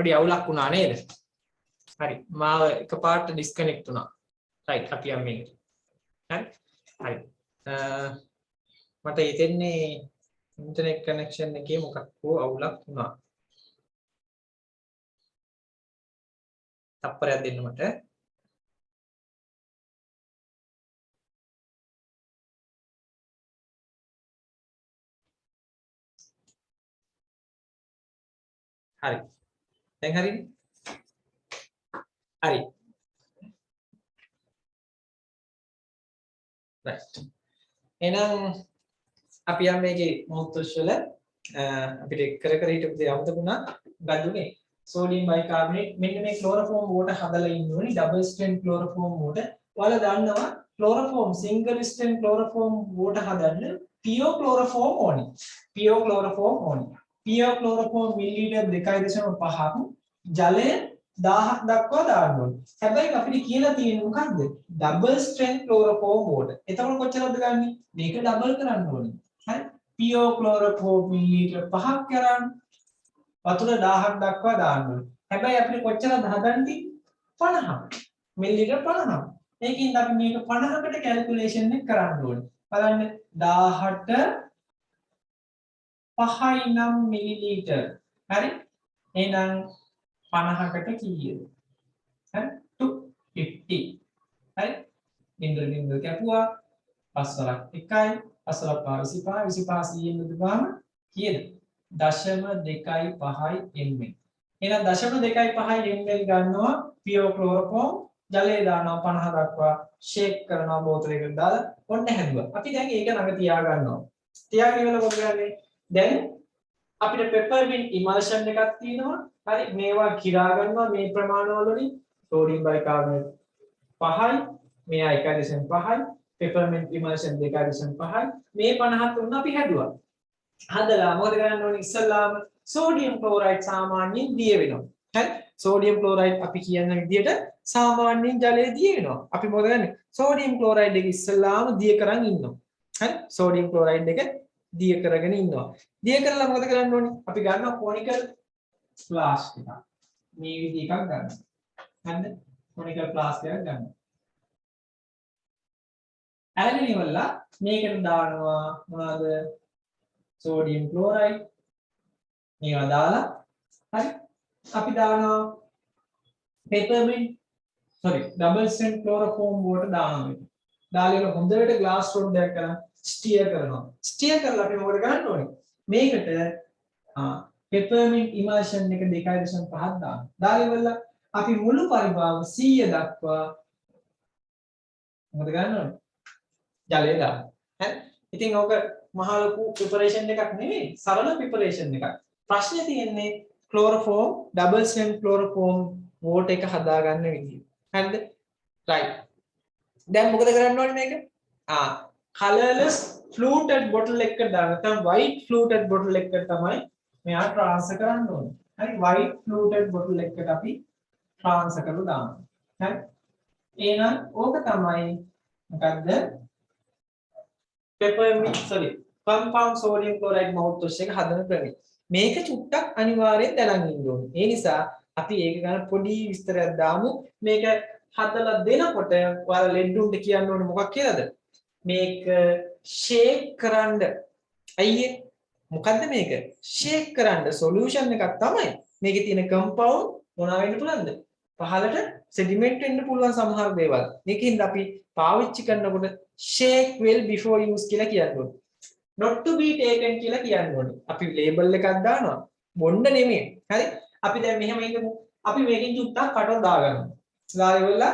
පොඩි අවුලක් වුණා නේද? හරි. මාව එකපාරට ඩිස්කනෙක්ට් වුණා. රයිට් අපි යමු මේකට. හරි. හරි. මට හිතෙන්නේ ඉන්ටර්නෙට් කනෙක්ෂන් එකේ මොකක් හෝ අවුලක් වුණා. තප්පරයක් දෙන්න මට. හරි. දැන් හරිනේ? හරි. right. එහෙනම් අපි යම් මේකේ මොහොතස් වල අපිට කර කර හිටපු දේ අමතකුණා ගඳුනේ සෝඩියම් බයිකාබනේට් මෙන්න මේ ක්ලෝරෝෆෝම් වෝටර් හදලා ඉන්න ඕනි ඩබල් ස්ට්‍රෙන්ත් ක්ලෝරෝෆෝම් වෝටර්. ඔයාලා දන්නවා ක්ලෝරෝෆෝම් සිංගල් ස්ට්‍රෙන්ත් ක්ලෝරෝෆෝම් වෝටර් හදන්න පියෝ ක්ලෝරෝෆෝම් ඕනි. පියෝ ක්ලෝරෝෆෝම් ඕනි. පියෝ ක්ලෝරෝෆෝම් මිලිලීටර් 2.5ක් ජලය 1000ක් දක්වා දාන්න ඕනේ. හැබැයි අපිට කියලා තියෙන්නේ මොකද්ද? Double strength chloroform water. එතකොට කොච්චරද ගන්නෙ? මේක ඩබල් කරන්න ඕනේ. හරි. පියෝ ක්ලෝරෝෆෝම් මිලිලීටර් 5ක් කරන් වතුර 1000ක් දක්වා දාන්න ඕනේ. හැබැයි අපිට කොච්චරද හදන්නේ? 50ක්. මිලිලීටර් 50ක්. ඒකින්ද අපි මේක 50කට කැල්කියුලේෂන් එක කරන්න ඕනේ. බලන්න 1000ට 5යි නම් මිලිලීටර්. හරි. එහෙනම් 50කට කීයද? හරි 250. හරි. බින්දුව බින්දුව කැපුවා. පස්වරක් 1යි. පස්වරක් 25 25 100 දුපාම කීයද? 0.25 ml. එහෙනම් 0.25 ml ගන්නවා පියෝ ක්ලෝරෝෆෝම් ජලය දානවා 50 දක්වා ෂේක් කරනවා බෝතලයකට දාලා ඔන්න හැදුවා. අපි දැන් ඒක ළඟ තියා ගන්නවා. තියාගෙන ඉවර මොකද කරන්නේ? දැන් අපිට පෙපර්මින්ට් ඉමල්ෂන් එකක් තියෙනවා. හරි මේවා කිරා ගන්නවා මේ ප්‍රමාණවල වලින් සෝඩියම් බයිකාබනේට් 5යි මෙයා 1.5යි පෙපර්මින්ට් ඉමල්ෂන් 2.5යි මේ 50 තුන අපි හැදුවා. හදලා මොකද කරන්න ඕනේ ඉස්සල්ලාම සෝඩියම් ක්ලෝරයිඩ් සාමාන්‍යයෙන් දිය වෙනවා. හරි සෝඩියම් ක්ලෝරයිඩ් අපි කියන විදිහට සාමාන්‍යයෙන් ජලයේ දිය වෙනවා. අපි මොකද කරන්නේ සෝඩියම් ක්ලෝරයිඩ් එක ඉස්සල්ලාම දිය කරන් ඉන්නවා. හරි සෝඩියම් ක්ලෝරයිඩ් එක දිය කරගෙන ඉන්නවා. දිය කරලා මොකද කරන්න ඕනේ? අපි ගන්නවා කොනිකල් ෆ්ලාස්ක් එකක්. මේ විදිහ එකක් ගන්නවා. හරිද? කොනිකල් ෆ්ලාස්ක් එකක් ගන්නවා. අරගෙන ඉවරලා මේකට දානවා මොනවද? Sodium chloride. මේවා දාලා හරි අපි දානවා ඩබල් ස්ට්‍රෙන්ත් ක්ලෝරෝෆෝම් වෝටර් දානවා. දාලා හොඳට ග්ලාස් රොඩ් එකක් කරන් ස්ටියර් කරනවා. ස්ටියර් කරලා අපි මොකද කරන්න ඕනේ? මේකට පෙපර්මින්ට් ඉමල්ෂන් එක 2.5ක් දාන්න. දාලා ඉවරලා අපි මුළු පරිභාග 100 දක්වා මොකද ගන්න ඕනේ? ජලය දාන්න. හරි? ඉතින් ඕක මහා ලොකු ප්‍රෙපරේෂන් එකක් නෙවෙයි. සරල ප්‍රෙපරේෂන් එකක්. ප්‍රශ්නේ තියෙන්නේ ක්ලෝරෝෆෝම් ඩබල් ස්ට්‍රෙන්ත් ක්ලෝරෝෆෝම් වෝටර් එක හදාගන්න විදිය. හරිද? රයිට්. දැන් මොකද කරන්න ඕනේ මේක? colorless fluted bottle එකකට දාන්න. නැත්නම් white fluted bottle එකකට තමයි මෙයා ට්‍රාන්ස්ෆර් කරන්න ඕනේ. හරි white fluted bottle එකකට අපි ට්‍රාන්ස්ෆර් කරලා දානවා. හරි. එහෙනම් ඕක තමයි මොකද්ද? compound sodium chloride mouthwash එක හදන ක්‍රමය. මේක චුට්ටක් අනිවාර්යෙන් දැනන් ඉන්න ඕනේ. ඒ නිසා අපි ඒක ගැන පොඩි විස්තරයක් දාමු. මේක හදලා දෙනකොට ඔයාලා ලෙඩුන්ට කියන්න ඕනේ මොකක් කියලාද? මේක ෂේක් කරන්න. අයියේ මොකද්ද මේක? ෂේක් කරන්න සොලියුෂන් එකක් තමයි. මේකේ තියෙන කම්පවුන්ඩ් මොනවා වෙන්න පුළුවන්ද? පහළට සෙඩිමන්ට් වෙන්න පුළුවන් සමහර දේවල්. මේකෙන්ද අපි පාවිච්චි කරනකොට shake well before use කියලා කියන්න ඕනේ. not to be taken කියලා කියන්න ඕනේ. අපි ලේබල් එකක් දානවා. බොන්න නෙමෙයි. හරි? අපි දැන් මෙහෙම ඉඳමු. අපි මේකෙන් චුට්ටක් කටව දාගන්නවා. දාලා ඉවරලා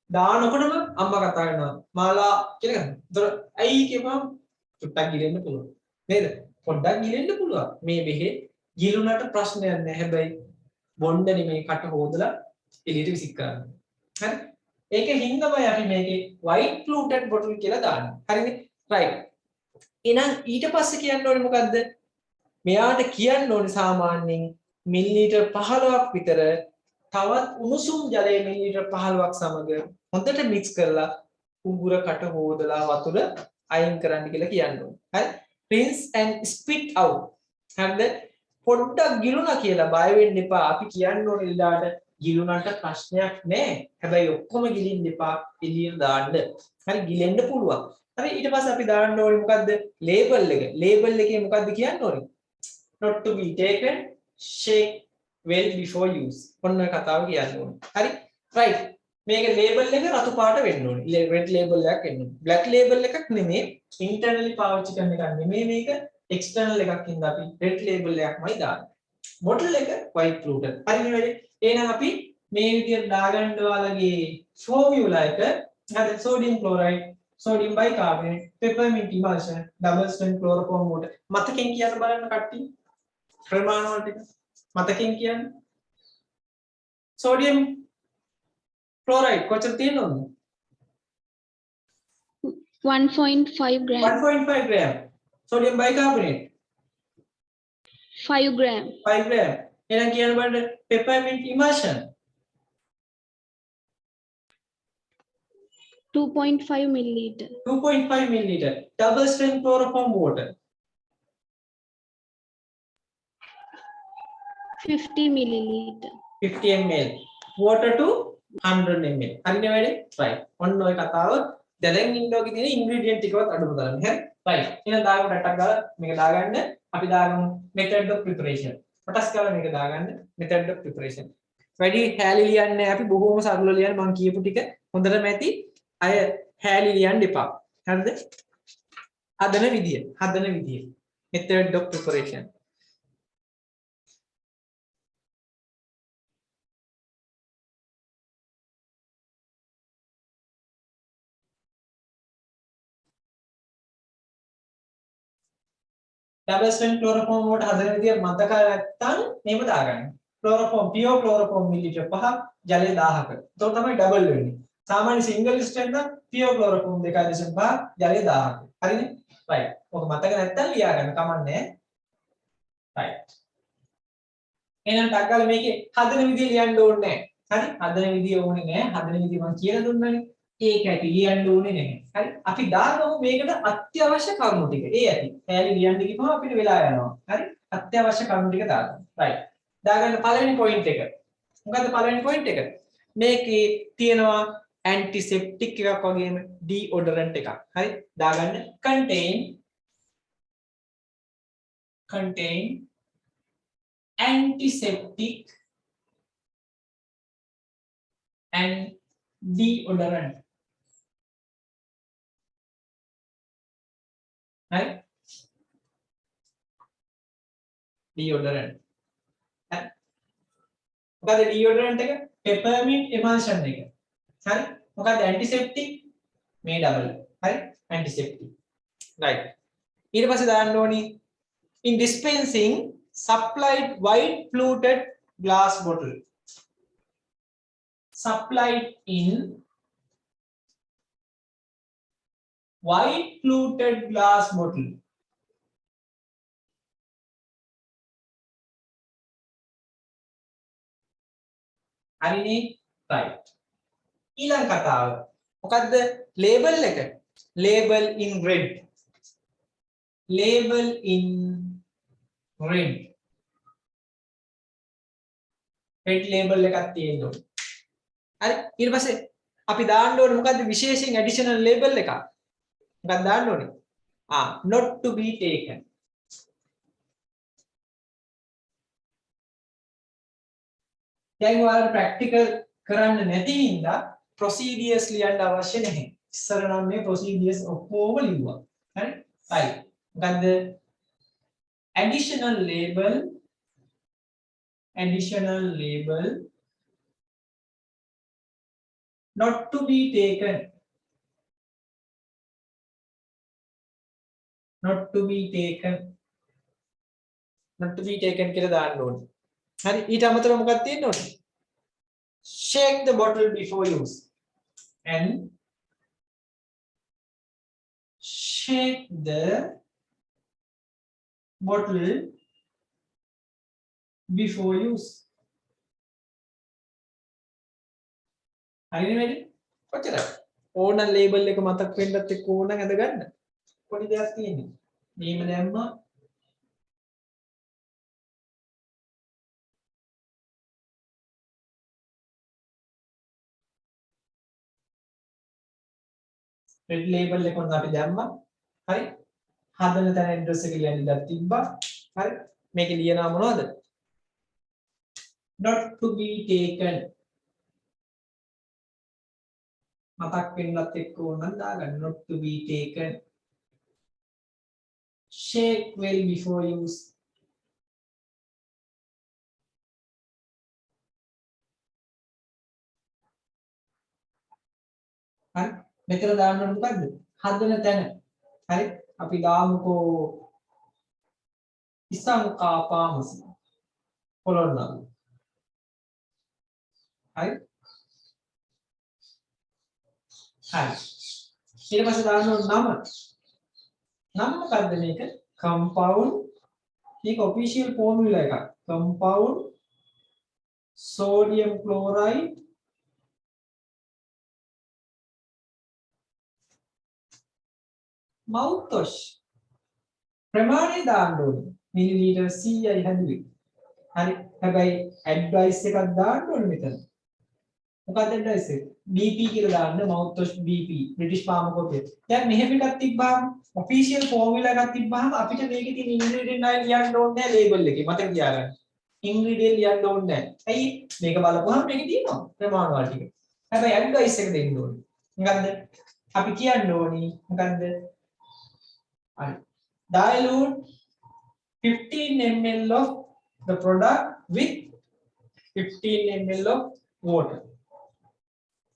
දානකොටම අම්මා කතා කරනවා. මාලා කියලා ගන්න. ඒතර ඇයි කියපම් චුට්ටක් ගිලෙන්න පුළුවන්. නේද? පොඩ්ඩක් ගිලෙන්න පුළුවන්. මේ බෙහෙ ගිලුණාට ප්‍රශ්නයක් නැහැ. හැබැයි බොන්න නෙමෙයි කට හොදලා එළියට විසික් කරන්න. හරි? ඒකේ හින්දාමයි අපි මේකේ white fluted bottle කියලා දාන්නේ. හරිනේ? right. එහෙනම් ඊට පස්සේ කියන්න ඕනේ මොකද්ද? මෙයාට කියන්න ඕනේ සාමාන්‍යයෙන් මිලිලීටර් 15ක් විතර තවත් උණුසුම් ජලය මිලිලීටර් 15ක් සමග හොඳට mix කරලා උගුර කට හොදලා වතුර අයින් කරන්න කියලා කියන්න ඕනේ. හරි? rinse and spit out. හරිද? පොඩ්ඩක් ගිලුණා කියලා බය වෙන්න එපා. අපි කියන්න ඕනේ ඉලාට ගිලුණාට ප්‍රශ්නයක් නැහැ. හැබැයි ඔක්කොම ගිලින්න එපා. එළියට දාන්න. හරි ගිලෙන්න පුළුවන්. හරි ඊට පස්සේ අපි දාන්න ඕනේ මොකද්ද? ලේබල් එක. ලේබල් එකේ මොකද්ද කියන්න ඕනේ? Not to be taken, shake well before use. ඔන්න ඔය කතාව කියන්න ඕනේ. හරි? right. මේක ලේබල් එක රතු පාට වෙන්න ඕනේ. red label එකක් වෙන්න ඕනේ. black label එකක් නෙමෙයි. internally පාවිච්චි කරන එකක් නෙමෙයි මේක. external එකක් ඉඳලා අපි red label එකක්මයි දාන්නේ. bottle එක white fluted. හරිනේ වැඩේ. එහෙනම් අපි මේ විදියට දාගන්න ඔයාලගේ formula එක හරි sodium chloride, sodium bicarbonate, peppermint emulsion, double strength chloroform water. මතකෙන් කියන්න බලන්න කට්ටිය. ප්‍රමාණ වල ටික මතකෙන් කියන්න. sodium chloride කොච්චර තියෙනවද? 1.5 gram. 1.5 gram. Sodium bicarbonate 5 gram. 5 gram. එහෙනම් කියන්න බලන්න peppermint emulsion 2.5 milliliter. 2.5 milliliter. Double strength chloroform water 50 milliliter. 50 ml. Water to 100 ml. හරිනේ වැඩේ? right. ඔන්න ඔය කතාව දැන් ඉන්ඩෝගේ තියෙන ingredient ටිකවත් අඩුම තරම්. හරි? right. එහෙනම් දාගමු රටක් ගාලා මේක දාගන්න. අපි දාගමු method of preparation. කොටස් ගාලා මේක දාගන්න method of preparation. වැඩි හැලී ලියන්නේ අපි බොහොම සරල ලියන්න මම කියපු ටික හොඳටම ඇති. අය හැලී ලියන්න එපා. හරිද? හදන විදිය. method of preparation. double strength chloroform water හදන විදිය මතක නැත්තම් මේක දාගන්න. chloroform pure chloroform මිලිලීටර් 5ක් ජලය 1000ක. එතකොට තමයි double වෙන්නේ. සාමාන්‍ය single strength නම් pure chloroform 2.5 ජලය 1000ක. හරිනේ? right. ඔක මතක නැත්තම් ලියා ගන්න කමන්නේ. right. එහෙනම් ටක්කල මේකේ හදන විදිය ලියන්න ඕනේ නැහැ. හරි? හදන විදිය ඕනේ නැහැ. හදන විදිය මම කියලා දුන්නානේ. ඒක ඇති ලියන්න ඕනේ නැහැ. හරි? අපි දාගමු මේකට අත්‍යවශ්‍ය කරුණු ටික. ඒ ඇති. ඈලි ලියන්න ගිහම අපිට වෙලා යනවා. හරි? අත්‍යවශ්‍ය කරුණු ටික දාගමු. right. දාගන්න පළවෙනි පොයින්ට් එක. මොකද්ද පළවෙනි පොයින්ට් එක? මේකේ තියෙනවා ඇන්ටිසෙප්ටික් එකක් වගේම ඩීઓඩරන්ට් එකක්. හරි? දාගන්න contain antiseptic and deodorant. Right? Deodorant. මොකද deodorant එක peppermint emulsion එක. හරි? මොකද antiseptic මේ double. හරි? antiseptic. right. ඊට පස්සේ දාන්න ඕනි in dispensing supplied white fluted glass bottle. Supplied in white fluted glass bottle. හරිනේ? right. ඊළඟ කතාව. මොකද්ද? label එක. label in red. label in red. red label එකක් තියෙන්න ඕනේ. හරි? ඊට පස්සේ අපි දාන්න ඕනේ මොකද්ද විශේෂයෙන් additional label එකක්. මොකක්ද දාන්න ඕනේ? not to be taken. දැන් ඔයාලට ප්‍රැක්ටිකල් කරන්න නැති හින්දා procedures ලියන්න අවශ්‍ය නැහැ. ඉස්සර නම් මේ procedures ඔක්කොම ලිව්වා. හරි? right. මොකද්ද? additional label not to be taken. not to be taken කියලා දාන්න ඕනේ. හරි ඊට අමතරව මොකක්ද තියෙන්න ඕනේ? shake the bottle before use and shake the bottle before use. හරිනේ වැඩි? කොච්චරද? ඕන ලේබල් එක මතක් වෙන්නත් එක්ක ඕන ඇඳ ගන්න. පොඩි දෙයක් තියෙන්නේ. මේම දැම්මා red label එක ඔන්න අපි දැම්මා. හරි. හදන තැන address එක ලියන්න ඉඩක් තිබ්බා. හරි. මේකේ ලියනවා මොනවද? not to be taken. මතක් වෙන්නත් එක්ක ඕනනම් දාගන්න not to be taken. Shake well before use. හරි. මෙතන දාන්න ඕනේ මොකද්ද? හදන තැන. හරි. අපි දාමුකෝ ඉසංකාපාමසි. පොළොන්නරු. හරි. හරි. ඊට පස්සේ දාන්න ඕනේ නම. නම මොකද්ද මේක? compound. මේක official formula එකක්. compound sodium chloride mouthwash. ප්‍රමාණය දාන්න ඕනේ. මිලිලීටර් 100යි හැදුවේ. හරි. හැබැයි ඇඩ්වයිස් එකක් දාන්න ඕනේ මෙතන. මොකක්ද ඇඩ්වයිස් එක? BP කියලා දාන්න mouthwash BP British Pharmacopoeia. දැන් මෙහෙම එකක් තිබ්බහම official formula එකක් තිබ්බහම අපිට මේකේ තියෙන ingredient අය ලියන්න ඕනේ නැහැ label එකේ. මතක තියාගන්න. ingredient ලියන්න ඕනේ නැහැ. ඇයි? මේක බලපුවහම මේකේ තියෙනවා ප්‍රමාණ වල ටික. හැබැයි ඇඩ්වයිස් එක දෙන්න ඕනේ. මොකද්ද? අපි කියන්න ඕනේ මොකද්ද? හරි. Dilute 15 ml of the product with 15 ml of water.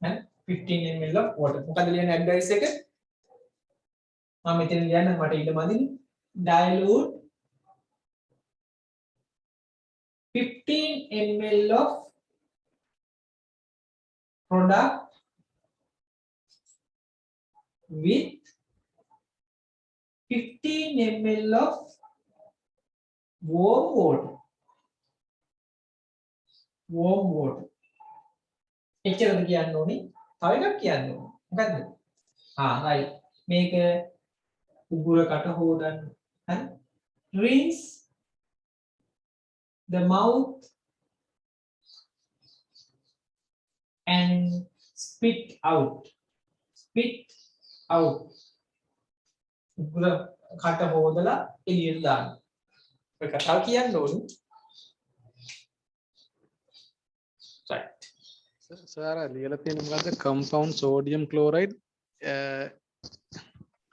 And 15 ml of water. මොකද ලියන ඇඩ්වයිස් එක? මම මෙතන ලියන්න මට ඊට මදිනේ. Dilute 15 ml of product with 15 ml of warm water. Warm water. එච්චරද කියන්න ඕනේ. තව එකක් කියන්න ඕනේ. මොකද්ද? right. මේක උගුරකට හොදන්න. හරි? Rinse the mouth and spit out. Spit out. උගුරකට හොදලා එළියට දාන්න. ඔය කතාව කියන්න ඕනේ. right. සර් ලියලා තියෙන මොකද්ද compound sodium chloride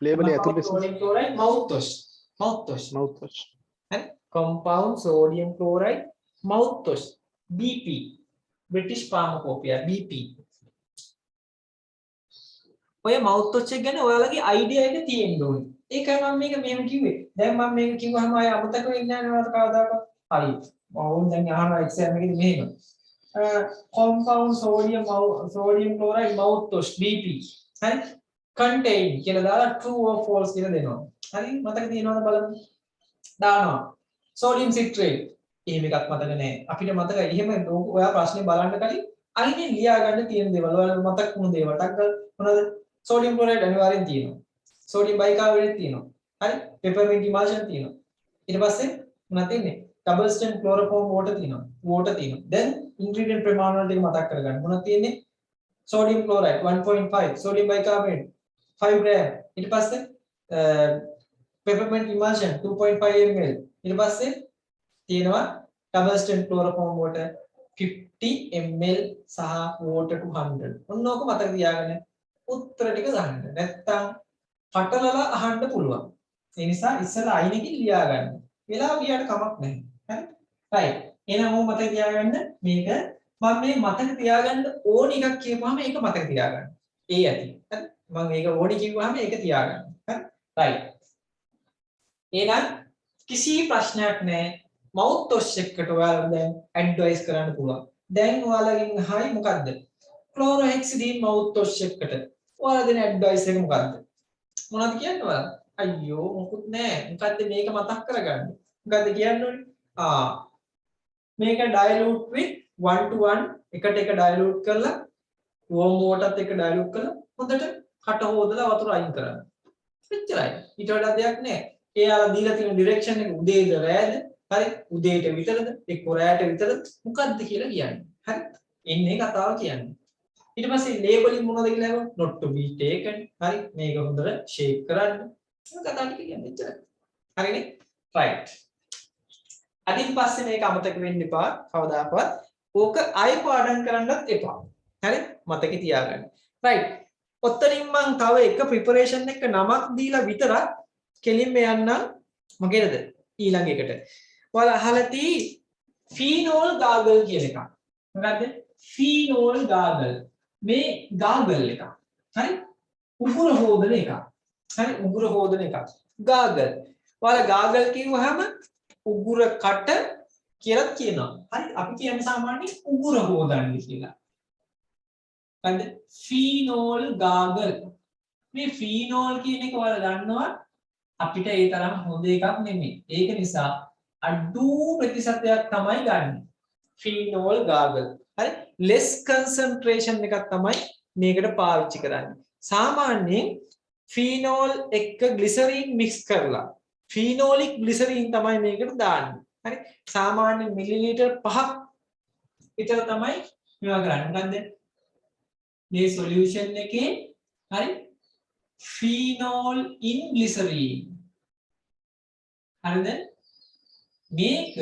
label එක ඇතුළේ sodium chloride mouthwash and compound sodium chloride mouthwash BP British Pharmacopoeia BP ඔය mouthwash එක ගැන ඔයාලගේ idea එක තියෙන්න ඕනේ. ඒකයි මම මේක මෙහෙම කිව්වේ. දැන් මම මේක කිව්වහම ආය අමතක වෙන්නේ නැහැ නේද කවදාකවත්. හරි. මම දැන් අහනවා exam එකේදී මෙහෙම. compound sodium chloride mouthwash BP හරි contain කියලා දාලා true or false කියලා දෙනවා. හරි මතක තියෙනවද බලමු. දානවා. sodium citrate. එහෙම එකක් මතක නැහැ. අපිට මතකයි. එහෙම ඔයා ප්‍රශ්නේ බලන්න කලින් අයිනේ ලියා ගන්න තියෙන දේවල්. ඔයාලට මතක් වුණු දේවල්. මොනවද? sodium chloride අනිවාර්යෙන් තියෙනවා. sodium bicarbonate තියෙනවා. හරි peppermint emulsion තියෙනවා. ඊට පස්සේ මොනවද තියෙන්නේ? double strength chloroform water තියෙනවා. water තියෙනවා. then ingredient ප්‍රමාණ වල ටික මතක් කරගන්න. මොනවද තියෙන්නේ? sodium chloride 1.5, sodium bicarbonate 5 gram. ඊට පස්සේ peppermint emulsion 2.5 ml. ඊට පස්සේ තියෙනවා double strength chloroform water 50 ml සහ water 200. ඔන්න ඕක මතක තියාගන්න. උත්තර ටික ගන්න. නැත්තම් පටලලා අහන්න පුළුවන්. ඒ නිසා ඉස්සෙල්ලා අයින් එකකින් ලියා ගන්න. වෙලාව ගියාට කමක් නැහැ. හරි? right. එහෙනම් ඕක මතක තියාගන්න මේක මම මේ මතක තියාගන්න ඕන එකක් කියපුවාම ඒක මතක තියාගන්න. ඒ ඇති. හරි? මම මේක ඕනි කිව්වහම ඒක තියාගන්න. හරි? right. එහෙනම් කිසි ප්‍රශ්නයක් නැහැ. mouthwash එකකට ඔයාලා දැන් ඇඩ්වයිස් කරන්න පුළුවන්. දැන් ඔයාලගෙන් අහයි මොකද්ද? chlorhexidine mouthwash එකකට ඔයාලා දෙන ඇඩ්වයිස් එක මොකද්ද? මොනවද කියන්නේ ඔයාලා? අයියෝ මොකුත් නැහැ. මොකද්ද මේක මතක් කරගන්න. මොකද්ද කියන්න ඕනේ? මේක dilute with 1 to 1 එකට එක dilute කරලා warm waterත් එක්ක dilute කරලා හොඳට කට හොදලා වතුර අයින් කරන්න. එච්චරයි. ඊට වඩා දෙයක් නැහැ. එයාලා දීලා තියෙන ඩිරෙක්ෂන් එක උදේද රෑද? හරි? උදේට විතරද? එක්ක රෑට විතරද? මොකද්ද කියලා කියන්නේ. හරි? එන්නේ කතාව කියන්නේ. ඊට පස්සේ ලේබලින් මොනවද කියලා අහුවා not to be taken හරි මේක හොඳට ෂේප් කරන්න කතා ටික කියන්නේ එච්චරයි හරිනේ right අදින් පස්සේ මේක අමතක වෙන්න එපා කවදාකවත් ඕක ආයෙ පාඩම් කරන්නත් එපා හරි මතකේ තියාගන්න right ඔතනින් මම තව එක ප්‍රිපරේෂන් එක නමක් දීලා විතරක් කෙලින්ම යන්න මොකේද ඊළඟ එකට ඔයාලා අහලා තියෙයි ෆීනෝල් ගාගල් කියන එක මොකද්ද ෆීනෝල් ගාගල් මේ ගාගල් එක හරි උගුර හොදන එක හරි උගුර හොදන එක ගාගල් ඔයාලා ගාගල් කිව්වහම උගුර කට කියලා කියනවා හරි අපි කියන්නේ සාමාන්‍යයෙන් උගුර හොදන්නේ කියලා හරිද ෆීනෝල් ගාගල් මේ ෆීනෝල් කියන එක ඔයාලා දන්නවා අපිට ඒ තරම් හොඳ එකක් නෙමෙයි ඒක නිසා අඩු ප්‍රතිශතයක් තමයි ගන්න ෆීනෝල් ගාගල් හරි less concentration එකක් තමයි මේකට පාවිච්චි කරන්නේ සාමාන්‍යයෙන් ෆීනෝල් එක්ක ග්ලිසරින් මික්ස් කරලා ෆීනෝලික් ග්ලිසරින් තමයි මේකට දාන්නේ හරි සාමාන්‍ය මිලිලීටර් 5ක් විතර තමයි මේවා කරන්නේ මොකද්ද මේ සොලියුෂන් එකේ හරි ෆීනෝල් ඉන් ග්ලිසරින් හරිද මේක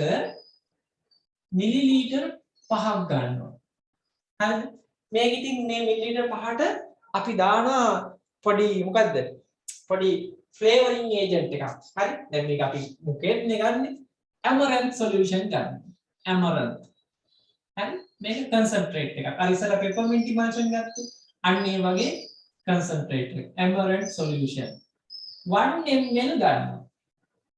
මිලිලීටර් 5ක් ගන්නවා හරිද මේක ඉතින් මේ මිලිලීටර් 5ට අපි දානවා පොඩි මොකද්ද පොඩි ෆ්ලේවරින් ඒජන්ට් එකක් හරි දැන් මේක අපි මොකෙද්නේ ගන්නෙ ඇමරන්ත් සොලියුෂන් ගන්න ඇමරන්ත් හරි මේක කන්සන්ට්‍රේට් එකක් අර ඉස්සලා පෙපර්මින්ට් ඉමල්ෂන් ගත්තේ අන්න ඒ වගේ කන්සන්ට්‍රේට් එක ඇමරන්ත් සොලියුෂන් 1 ml ගන්නවා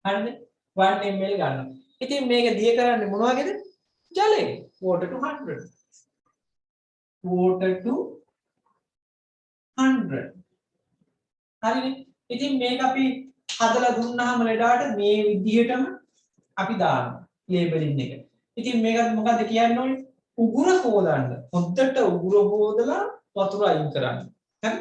හරිද 1 ml ගන්නවා ඉතින් මේක දිය කරන්නේ මොන වගේද ජලයෙන් water to 100 water to 100 හරිනේ ඉතින් මේක අපි හදලා දුන්නාම ලෙඩාට මේ විදිහටම අපි දානවා ලේබලින් එක. ඉතින් මේකත් මොකද්ද කියන්න ඕනේ? උගුර හොදන්න. හොද්දට උගුර හොදලා වතුර අයින් කරන්න. හරි?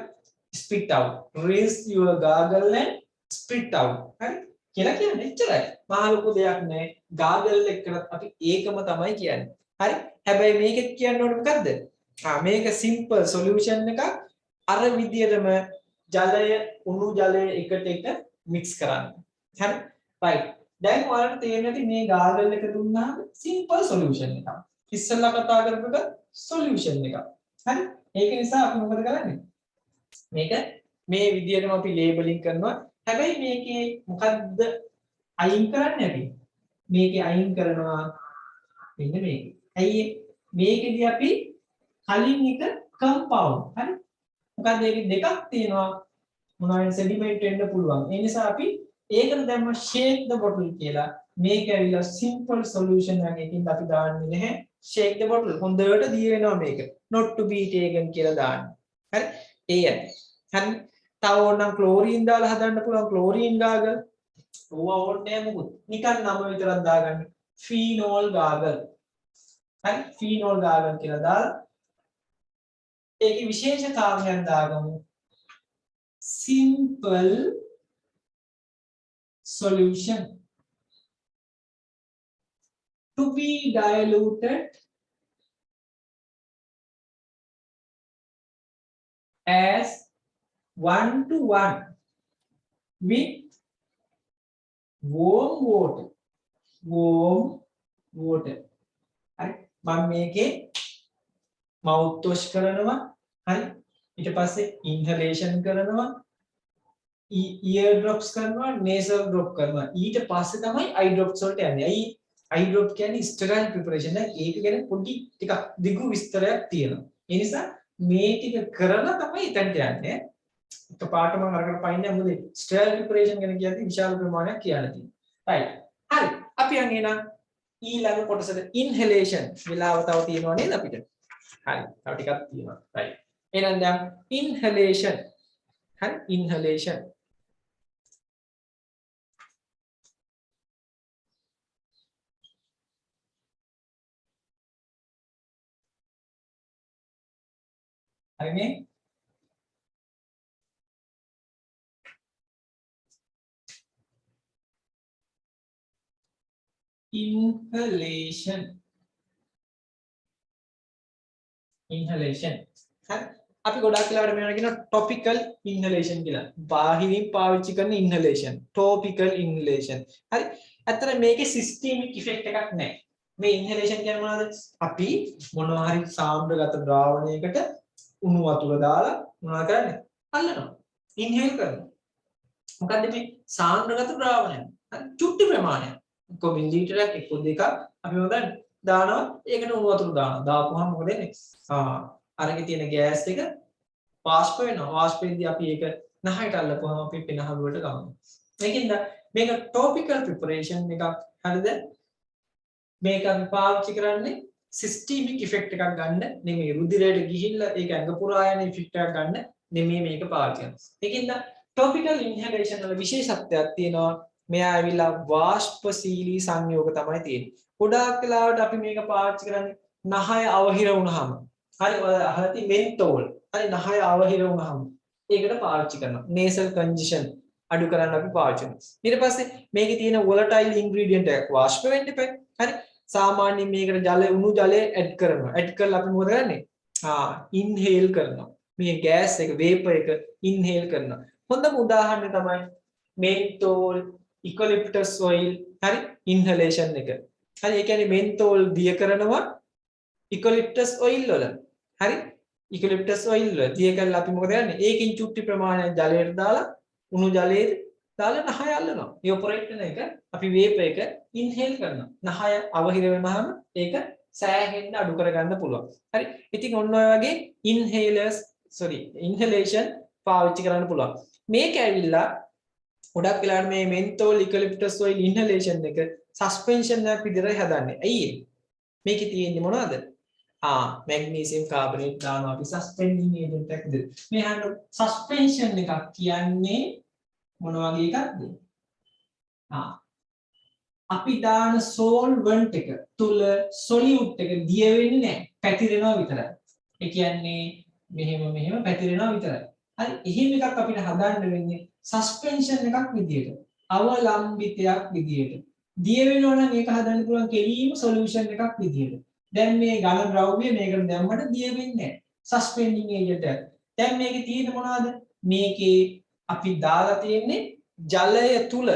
spit out. Rinse your gargle and spit out. හරි? කියලා කියන්නේ එච්චරයි. මහා ලොකු දෙයක් නෑ. gargle එකට අපි ඒකම තමයි කියන්නේ. හරි? හැබැයි මේකෙත් කියන්න ඕනේ මොකද්ද? මේක simple solution එකක්. අර විදියටම ජලය උණු ජලය එකට එක mix කරන්න. හරි? right. දැන් ඔයාලට තේරෙන්නේ නැති මේ gargle එක දුන්නාම simple solution එකක්. ඉස්සෙල්ලා කතා කරපු එක solution එකක්. හරි? ඒක නිසා අපි මොකද කරන්නේ? මේක මේ විදියටම අපි labeling කරනවා. හැබැයි මේකේ මොකද්ද අයින් කරන්නේ අපි? මේකේ අයින් කරනවා මෙන්න මේක. ඇයි මේකෙදී අපි කලින් එක compound. හරි? මොකද ඒකේ දෙකක් තියෙනවා. මොනවායි sediment වෙන්න පුළුවන්. ඒ නිසා අපි ඒකට දැම්ම shake the bottle කියලා. මේක ඇවිල්ලා simple solution එකකින් අපි දාන්නේ නැහැ. shake the bottle. හොඳට දී වෙනවා මේක. not to be taken කියලා දාන්න. හරි? ඒයි. හරි? තව ඕනනම් ක්ලෝරින් දාලා හදන්න පුළුවන් ක්ලෝරින් ගාගල්. ඕවා ඕනේ නැහැ මොකුත්. නිකන් නම විතරක් දාගන්න. ෆීනෝල් ගාගල්. හරි? ෆීනෝල් ගාගල් කියලා දාලා ඒකේ විශේෂ කාර්යයක් දාගමු. simple solution to be diluted as 1:1 with warm water හරි මම මේකේ mouth wash කරනවා හරි ඊට පස්සේ inhalation කරනවා ear drops කරනවා nasal drop කරනවා ඊට පස්සේ තමයි eye drops වලට යන්නේ. අයි eye drop කියන්නේ sterile preparation එක. ඒක ගැන පොඩි ටිකක් දිගු විස්තරයක් තියෙනවා. ඒ නිසා මේ ටික කරලා තමයි එතනට යන්නේ. එකපාරට මම අරකට පයින්නේ මොකද sterile preparation ගැන කියද්දි විශාල ප්‍රමාණයක් කියන්න තියෙනවා. right. හරි. අපි යන්නේ නම් ඊළඟ කොටසට inhalation වෙලාව තව තියෙනවා නේද අපිට? හරි. තව ටිකක් තියෙනවා. right. එහෙනම් දැන් inhalation හරි inhalation හරිනේ inhalation හරි අපි ගොඩාක් වෙලාවට මේවට කියනවා topical inhalation කියලා. බාහිරින් පාවිච්චි කරන inhalation, topical inhalation. හරි. අතන මේකේ systemic effect එකක් නැහැ. මේ inhalation කියන්නේ මොනවද? අපි මොනවා හරි සාන්ද්‍රගත ද්‍රාවණයකට උණු වතුර දාලා මොනවා කරන්නේ? අල්ලනවා. inhale කරනවා. මොකද්ද මේ සාන්ද්‍රගත ද්‍රාවණය? හරි. චුට්ටි ප්‍රමාණයක්. එක්ක මිලිලීටරයක් එක්ක දෙකක් අපි මොකද දානවා. ඒකට උණු වතුර දානවා. දාපුවාම මොකද වෙන්නේ? අරගේ තියෙන ගෑස් එක වාෂ්ප වෙනවා. වාෂ්ප වෙද්දී අපි ඒක නහයට අල්ලපුවාම අපි පෙනහළුවට ගන්නවා. ඒකින්ද මේක topical preparation එකක්. හරිද? මේක අපි පාවිච්චි කරන්නේ systemic effect එකක් ගන්න නෙමෙයි. රුධිරයට ගිහිල්ලා ඒක ඇඟ පුරා යන effect එකක් ගන්න නෙමෙයි මේක පාවිච්චි කරන්නේ. ඒකින්ද topical inhalation වල විශේෂත්වයක් තියෙනවා. මෙයා ඇවිල්ලා වාෂ්පශීලී සංයෝග තමයි තියෙන්නේ. ගොඩාක් වෙලාවට අපි මේක පාවිච්චි කරන්නේ නහය අවහිර වුණාම. හරි ඔය අහලා තියෙන මෙන්තෝල්. හරි නහය අවහිර වුණාම ඒකට පාවිච්චි කරනවා. nasal congestion අඩු කරන්න අපි පාවිච්චි කරනවා. ඊට පස්සේ මේකේ තියෙන volatile ingredient එකක් වාෂ්ප වෙන්න එපා. හරි සාමාන්‍යයෙන් මේකට ජලය උණු ජලය ඇඩ් කරනවා. ඇඩ් කරලා අපි මොකද කරන්නේ? ඉන්හේල් කරනවා. මේ ගෑස් එක වේපර් එක ඉන්හේල් කරනවා. හොඳම උදාහරණය තමයි මෙන්තෝල් eucalyptus oil හරි inhalation එක. හරි ඒ කියන්නේ මෙන්තෝල් දිය කරනවා eucalyptus oil වල. හරි eucalyptus oil වල දිය කරලා අපි මොකද කරන්නේ? ඒකින් චුට්ටි ප්‍රමාණයක් ජලයට දාලා උණු ජලයේ දාලා නහය අල්ලනවා. ඉවපොරේට් වෙන එක අපි වේපර් එක ඉන්හේල් කරනවා. නහය අවහිර වෙනවාම ඒක සෑහෙන්න අඩු කරගන්න පුළුවන්. හරි. ඉතින් ඔන්න ඔය වගේ inhalation පාවිච්චි කරන්න පුළුවන්. මේක ඇවිල්ලා ගොඩක් වෙලාවට මේ menthol eucalyptus oil inhalation එක suspension එකක් විදිහට හදන්නේ. ඇයි ඒ? මේකේ තියෙන්නේ මොනවද? magnesium carbonate දානවා අපි suspending agent එකක් විදිහට. මේ හඳ suspension එකක් කියන්නේ මොන වගේ එකක්ද? අපි දාන solvent එක තුල solute එක දිය වෙන්නේ නැහැ. පැතිරෙනවා විතරයි. ඒ කියන්නේ මෙහෙම පැතිරෙනවා විතරයි. හරි එහෙම එකක් අපිට හදන්න වෙන්නේ suspension එකක් විදියට. අවලම්බිතයක් විදියට. දිය වෙනවා නම් ඒක හදන්න පුළුවන් කෙලීම solution එකක් විදියට. දැන් මේ ඝන ද්‍රව්‍ය මේකට දැම්මට දිය වෙන්නේ නැහැ. suspending agent එක. දැන් මේකේ තියෙන මොනවද? මේකේ අපි දාලා තියෙන්නේ ජලය තුල.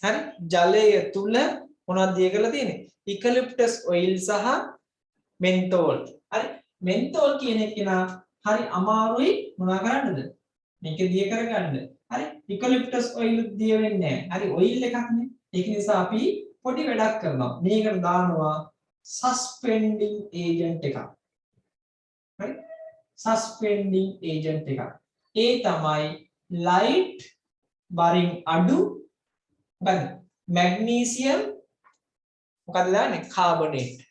හරි ජලය තුල මොනවද දිය කරලා තියෙන්නේ? eucalyptus oil සහ menthol. හරි menthol කියන එක හරි අමාරුයි මොනවා කරන්නද? මේක දිය කරගන්න. හරි eucalyptus oil දිය වෙන්නේ නැහැ. හරි oil එකක් නේ. ඒක නිසා අපි පොඩි වැඩක් කරනවා. මේකට දානවා suspending agent එකක්. හරි suspending agent එකක්. ඒ තමයි light බරින් අඩු බලන්න magnesium මොකද දාන්නේ carbonate.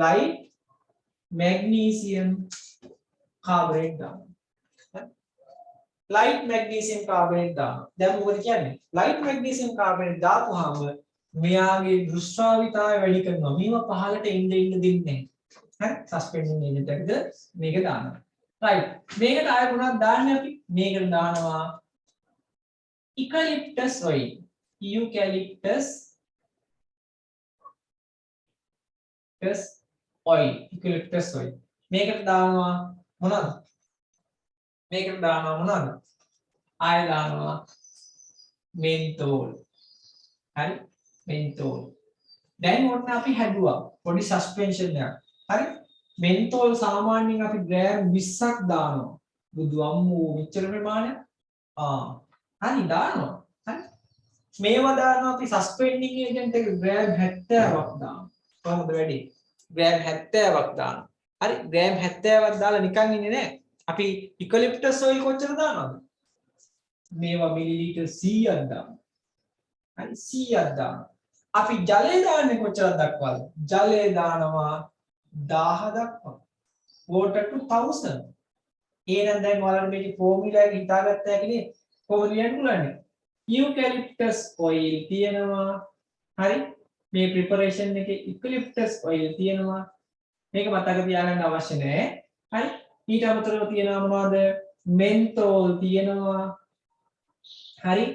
light magnesium carbonate දානවා. light magnesium carbonate දානවා. දැන් මොකද කියන්නේ? light magnesium carbonate දාපුවාම මෙයාගේ දෘෂ්ටාවිතාවය වැඩි කරනවා. මේව පහළට එන්න දෙන්නේ නැහැ. හරි suspending agent එකද මේක දානවා. right මේකට ආයෙ මොනවද දාන්නේ අපි? මේකට දානවා eucalyptus oil. eucalyptus oil. මේකට දානවා මොනවද? මේකට දානවා මොනවද? ආයෙ දානවා menthol. හරි menthol. දැන් ඔන්න අපි හැදුවා පොඩි suspension එකක්. හරි menthol සාමාන්‍යයෙන් අපි ග්‍රෑම් 20ක් දානවා. බුදු අම්මෝ මෙච්චර ප්‍රමාණයක්. හරි දානවා. හරි මේවා දානවා අපි suspending agent එක ග්‍රෑම් 70ක් දානවා. කොහොමද වැඩි? ග්‍රෑම් 70ක් දානවා. හරි ග්‍රෑම් 70ක් දාලා නිකන් ඉන්නේ නැහැ. අපි eucalyptus oil කොච්චර දානවද? මේවා මිලිලීටර් 100ක් දානවා. හරි 100ක් දානවා. අපි ජලය දාන්නේ කොච්චරක් දක්වාද? ජලය දානවා 1000 දක්වා. water to 1000. එහෙනම් දැන් ඔයාලට මේකේ ෆෝමියුලා එක හිතාගත්තා කියන්නේ කොහොමද ලියන්න පුළුවන්? eucalyptus oil තියෙනවා. හරි මේ preparation එකේ eucalyptus oil තියෙනවා. මේක මතක තියාගන්න අවශ්‍ය නැහැ. හරි ඊට අමතරව තියෙනවා මොනවද? menthol තියෙනවා. හරි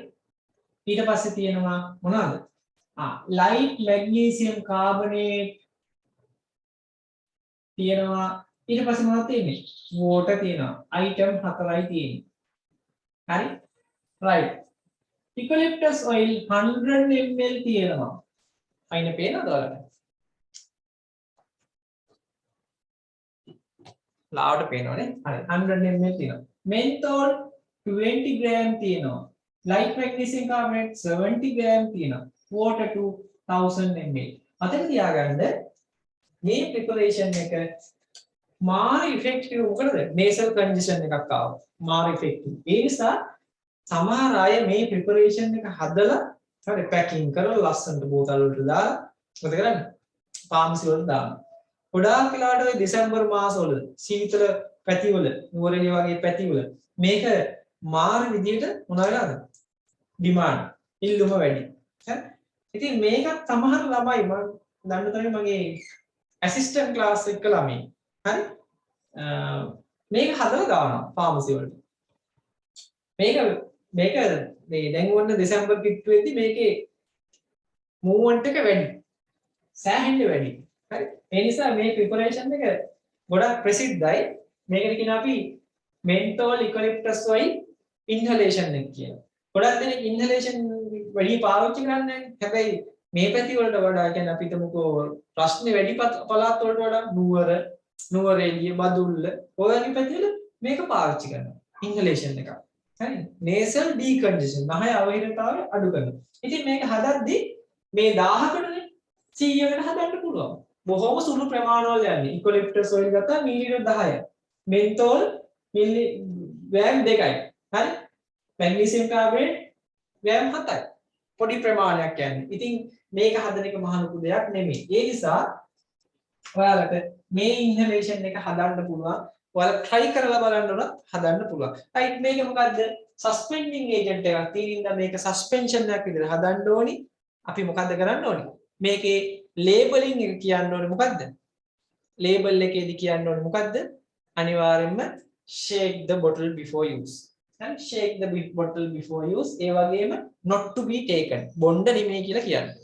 ඊට පස්සේ තියෙනවා මොනවද? light magnesium carbonate තියෙනවා. ඊට පස්සේ මොනවද තියෙන්නේ water තියෙනවා item 4යි තියෙන්නේ හරි right eucalyptus oil 100 ml තියෙනවා අයින පේනවද ඔයාලට ලාවට පේනවනේ හරි 100 ml තියෙනවා menthol 20 gram තියෙනවා light magnesium carbonate 70 gram තියෙනවා water 2000 ml අතන තියාගන්න මේ preparation එක මාර effective මොකද nasal congestion එකක් ආවා මාර effective ඒ නිසා සමහර අය මේ preparation එක හදලා හරි packing කරලා ලස්සනට බෝතල් වලට දාලා මොකද කරන්නේ pharmacy වලට දානවා ගොඩාක් වෙලාවට ඔය දෙසැම්බර් මාසවල සීතල පැතිවල නුවරඑළිය වගේ පැතිවල මේක මාර විදියට මොන වෙලාද ඩිමාන්ඩ් ඉල්ලුම වැඩි හරි ඉතින් මේකත් සමහර ළමයි මම දන්න තරමේ මගේ ඇසිස්ටන්ට් ක්ලාස් එක ළමයි හරි මේක හදලා දානවා ෆාමසි වලට මේක මේ දැන් වන්න දෙසැම්බර් කිට්ටුවේදී මේකේ මූවමන්ට් එක වැඩි සෑහෙන්න වැඩි හරි ඒ නිසා මේ ප්‍රිපරේෂන් එක ගොඩක් ප්‍රසිද්ධයි මේකට කියන අපි menthol eucalyptus oil inhalation එක කියලා ගොඩක් දෙනෙක් inhalation වැඩි පාවිච්චි කරන්නේ හැබැයි මේ පැති වලට වඩා කියන්නේ අපි හිතමුකෝ ප්‍රශ්නේ වැඩි පළාත් වලට වඩා නුවරඑළිය බදුල්ල ඔය වගේ පැති වල මේක පාවිච්චි කරනවා inhalation එක හරි nasal decongestion නහය අවහිරතාවය අඩු කරනවා ඉතින් මේක හදද්දී මේ 1000කටනේ 100කට හදන්න පුළුවන් බොහොම සුළු ප්‍රමාණවල යන්නේ eucalyptus oil ගත්තා මිලිලිටර් 10යි menthol මිලි ග්‍රෑම් 2යි හරි magnesium carbonate ග්‍රෑම් 7යි පොඩි ප්‍රමාණයක් යන්නේ ඉතින් මේක හදන එක මහ ලොකු දෙයක් නෙමෙයි ඒ නිසා ඔයාලට මේ inhalation එක හදන්න පුළුවන් ඔයාලා try කරලා බලන්න උනත් හදන්න පුළුවන් right මේක මොකද්ද suspending agent එකක් තියෙනින්ද මේක suspension එකක් විදිහට හදන්න ඕනි අපි මොකද්ද කරන්න ඕනි මේකේ labeling එක කියන්න ඕනේ මොකද්ද label එකේදී කියන්න ඕනේ මොකද්ද අනිවාර්යයෙන්ම shake the bottle before use and shake the bottle before use ඒ වගේම not to be taken බොණ්ඩ නෙමෙයි කියලා කියන්නේ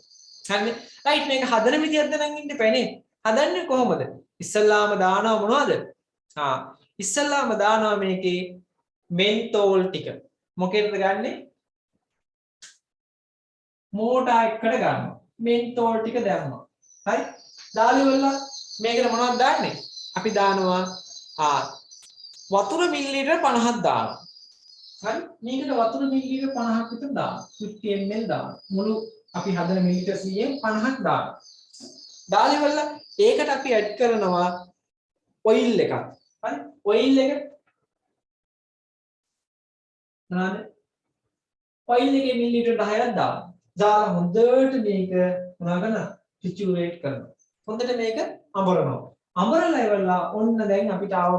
හරිනේ right මේක හදන විදියක්ද නම් ඉන්න පැනේ හදන්නේ කොහොමද ඉස්සල්ලාම දානවා මොනවද ඉස්සල්ලාම දානවා මේකේ menthol ටික මොකේද ගන්නෙ මෝටා එකට ගන්නවා menthol ටික දැම්මා හරි දාලිවල මේකට මොනවද දාන්නේ අපි දානවා වතුර මිලිලිටර් 50ක් දානවා හරි මේකට වතුර මිලිලිටර් 50ක් විතර දානවා 50 ml දානවා මුළු අපි හදන මිලිලිටර් 100න් 50ක් දානවා දාලිවල ඒකට අපි ඇඩ් කරනවා ඔයිල් එකක් හරි ඔයිල් එක නේද ඔයිල් එකේ මිලිලිටර් 10ක් දානවා දාලා හොඳට මේක මොනවා කරනවා ටිචුරේට් කරනවා හොඳට මේක අඹරනවා අඹරලා ඉවරලා ඔන්න දැන් අපිට ආව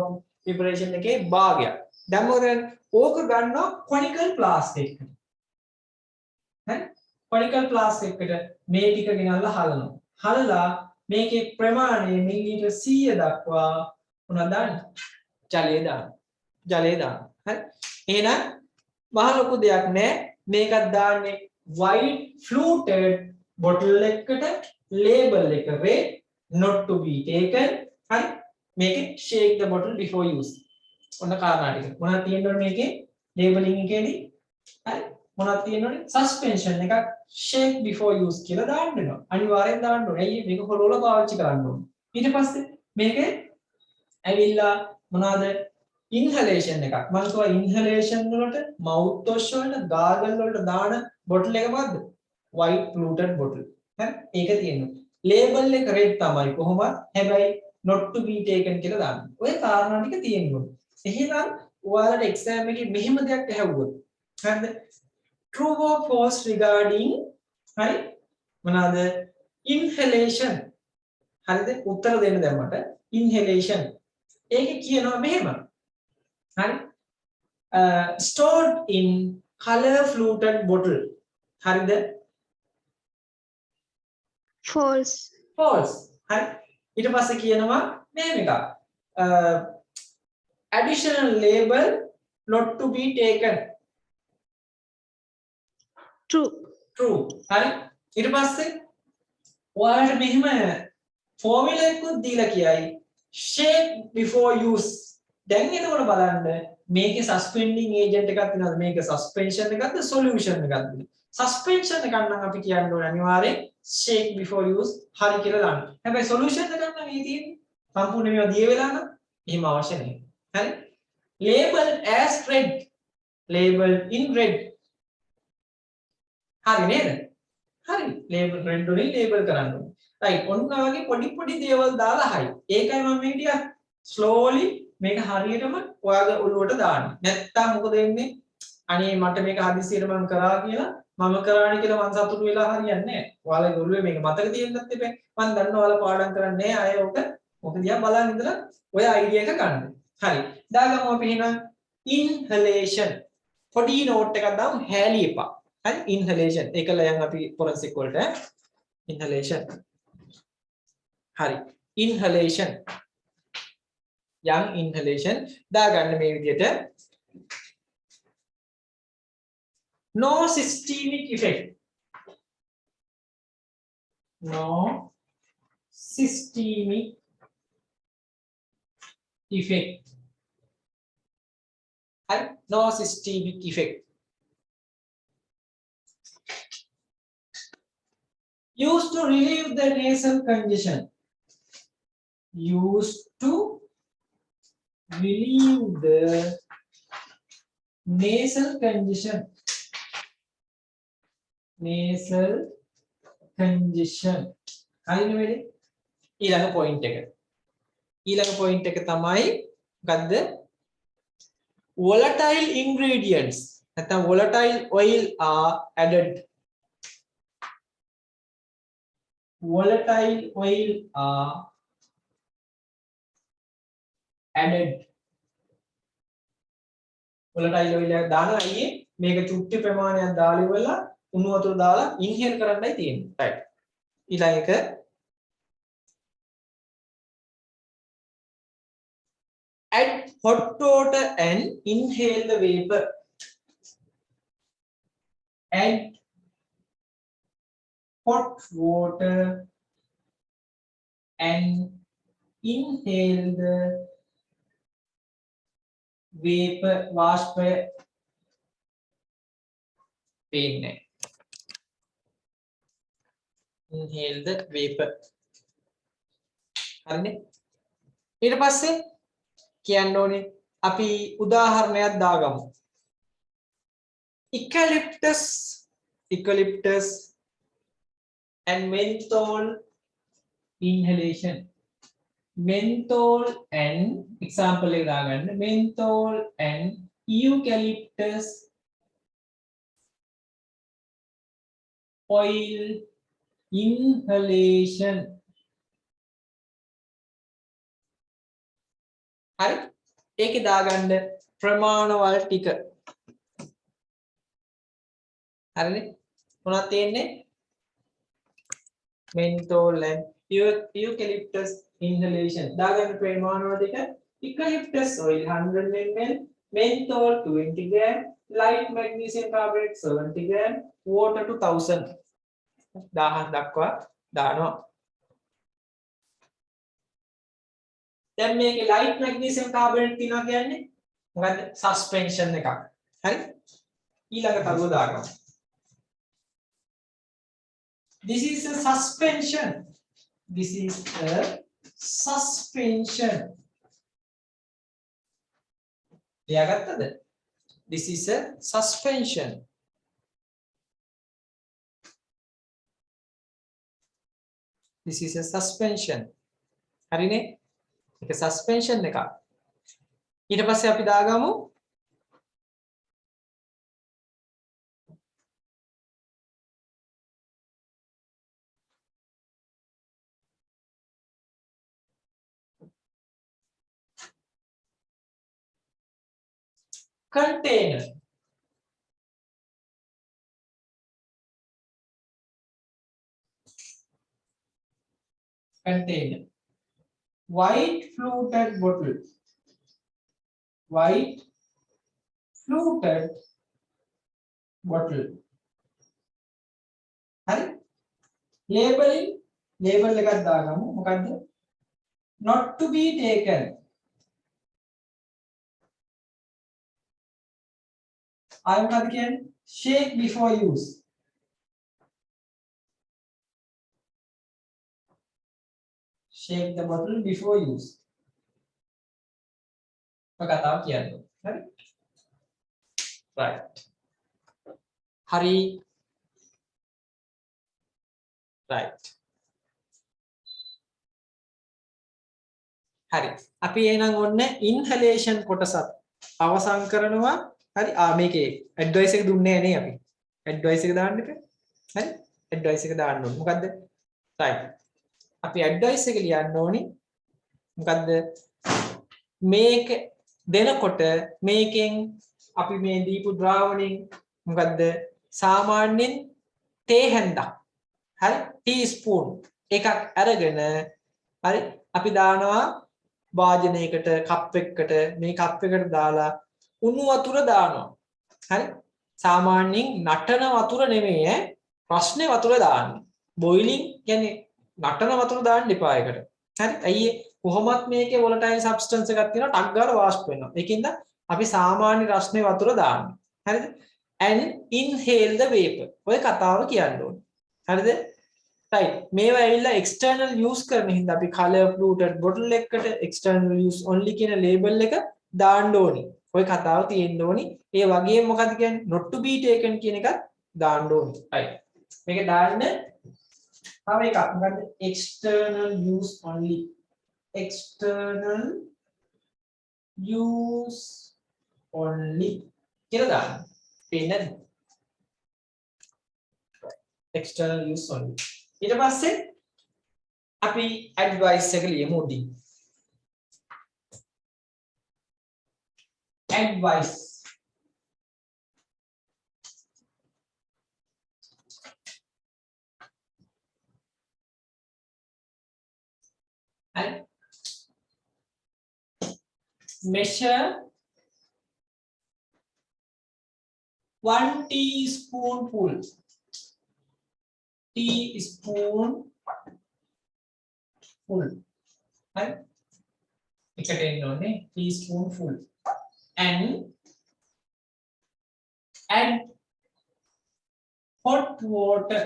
preparation එකේ භාගයක් දැන් මොකද ඕක ගන්නවා conical flask එකකට හරි conical flask එකකට මේ ටික ගෙනල්ලා හලනවා හලලා මේකේ ප්‍රමාණය මිලිලිටර් 100 දක්වා මොනවද දාන්නේ ජලය දාන්න හරි එහෙනම් මහ ලොකු දෙයක් නෑ මේකත් දාන්නේ white fluted bottle එකකට label එක red not to be taken හරි මේකේ shake the bottle before use ඔන්න කාරණා ටික මොනවද තියෙන්නේ මේකේ labeling එකේදී හරි මොනවද තියෙන්නේ suspension එකක් shake before use කියලා දාන්න වෙනවා අනිවාර්යෙන් දාන්න ඕනේ ඇයි මේක හොරවල පාවිච්චි කරන්න ඕනේ ඊට පස්සේ මේකේ ඇවිල්ලා මොනවද inhalation එකක් මම කියවා inhalation වලට mouth wash වලට gargle වලට දාන bottle එක මොකද්ද white fluted bottle හරි ඒක තියෙනවා label එක red තමයි කොහොමද හැබැයි not to be taken කියලා දාන්න ඔය කාරණා ටික තියෙනවා එහෙනම් ඔයාලට exam එකේ මෙහෙම දෙයක් ඇහුවොත් හරිද true or false regarding හරි මොනවාද inhalation හරිද උත්තර දෙන්න දැම්මට inhalation ඒකේ කියනවා මෙහෙම හරි stored in color fluted bottle හරිද false හරි ඊට පස්සේ කියනවා මෙහෙම එකක් additional label not to be taken true හරි ඊට පස්සේ ඔයාලට මෙහෙම ෆෝමියුලා එකක් දීලා කියයි shake before use. දැන් එතකොට බලන්න මේකේ suspending agent එකක් තියෙනවද? මේක suspension එකක්ද solution එකක්ද? suspension එකක් නම් අපි කියන්න ඕනේ අනිවාර්යෙන් shake before use හරි කියලා දාන්න. හැබැයි solution එකක් නම් මේ තියෙන්නේ සම්පූර්ණ මේවා දිය වෙලා නම් එහෙම අවශ්‍ය නැහැ. හරි? label as red. label in red. හරි නේද? හරි. label red වලින් label කරන්න ඕනේ. right. ඔන්න වගේ පොඩි පොඩි දේවල් දාලා හරි. ඒකයි මම මේ ටික slowly මේක හරියටම ඔයාගේ ඔළුවට දාන්න. නැත්තම් මොකද වෙන්නේ? අනේ මට මේක හදිස්සියට මම කරා කියලා මම කරානේ කියලා මම සතුටු වෙලා හරියන්නේ නැහැ. ඔයාලගේ ඔළුවේ මේක මතක තියෙන්නත් එපා. මම දන්නවා ඔයාලා පාඩම් කරන්නේ නැහැ. අය ඔක දිහා බලන් ඉඳලා ඔය අයිඩියා එක ගන්න. හරි. දාගමු අපි එහෙනම් inhalation. පොඩි නෝට් එකක් දාමු හැලී එපා. හරි inhalation. ඒකල යන් අපි forensic වලට inhalation. හරි. inhalation. young inhalation දාගන්න මේ විදිහට no systemic effect no systemic effect and no systemic effect used to relieve the nasal congestion used to relieve the nasal congestion. Nasal congestion. හරිනේ වෙලේ. ඊළඟ පොයින්ට් එක. ඊළඟ පොයින්ට් එක තමයි මොකද්ද? volatile ingredients. නැත්නම් volatile oil are added. volatile oil are added. volatile oil එක දානවා අයියේ මේක චුට්ටි ප්‍රමාණයක් දාලා ඉවරලා උණු වතුර දාලා ඉන්හෙල් කරන්නයි තියෙන්නේ. right. ඊළඟ එක add hot water and inhale the vapor. add hot water and inhale the vapor වාෂ්පය පේන්නේ. inhale the vapor. හරිනේ. ඊට පස්සේ කියන්න ඕනේ අපි උදාහරණයක් දාගමු. eucalyptus and menthol inhalation. menthol and example එක දාගන්න menthol and eucalyptus oil inhalation. හරි ඒකේ දාගන්න ප්‍රමාණවල ටික. හරිනේ මොනවද තියෙන්නේ? menthol and eucalyptus inhalation. දාගන්න ප්‍රමාණවල ටික eucalyptus oil 100 ml, menthol 20 gram, light magnesium carbonate 70 gram, water 2000. 1000 දක්වා දානවා. දැන් මේකේ light magnesium carbonate තියනවා කියන්නේ මොකද්ද? suspension එකක්. හරි? ඊළඟ තරුව දාගමු. This is a suspension. This is a suspension. ලියාගත්තද? This is a suspension. This is a suspension. හරිනේ? ඒක suspension එකක්. ඊට පස්සේ අපි දාගමු container. Container. White fluted bottle. White fluted bottle. හරි? labeling label එකක් දාගමු. මොකද්ද? not to be taken. I am again shake before use. Shake the bottle before use. කතාව කියන්නේ. හරි? Right. හරි. Right. හරි. අපි එහෙනම් ඔන්න inhalation කොටසත් අවසන් කරනවා. හරි. මේකේ advice එක දුන්නේ නැහැ නේ අපි. advice එක දාන්න එපා. හරි? advice එක දාන්න ඕනේ. මොකද්ද? right. අපි advice එක ලියන්න ඕනේ. මොකද්ද? මේක දෙනකොට මේකෙන් අපි මේ දීපු ද්‍රාවණයෙන් මොකද්ද? සාමාන්‍යයෙන් තේ හැන්දක්. හරි? ටීස්පූන් එකක් අරගෙන හරි අපි දානවා වාජනයකට කප් එකකට මේ කප් එකට දාලා උණු වතුර දානවා. හරි? සාමාන්‍යයෙන් නටන වතුර නෙමෙයි ප්‍රශ්නේ වතුර දාන්නේ. බොයිලින් කියන්නේ නටන වතුර දාන්න එපා ඒකට. හරි? අයියේ කොහොමත් මේකේ volatile substance එකක් තියෙනවා ටක් ගාලා වාෂ්ප වෙනවා. ඒකින්ද අපි සාමාන්‍ය රස්නේ වතුර දාන්නේ. හරිද? and inhale the vapor. ඔය කතාව කියන්න ඕනේ. හරිද? right. මේවා ඇවිල්ලා external use කරන හින්දා අපි color fluted bottle එකකට external use only කියන label එක දාන්න ඕනේ. ඔය කතාව තියෙන්න ඕනේ. ඒ වගේම මොකද කියන්නේ not to be taken කියන එකත් දාන්න ඕනේ. right. මේක දාන්න තව එකක් මොකද්ද? external use only. external use only කියලා දාන්න. පේන්නේ නැද්ද? external use only. ඊට පස්සේ අපි advice එක ලියමු උඩින්. advice and measure 1 teaspoonful full right එකට එන්න ඕනේ teaspoonful and add hot water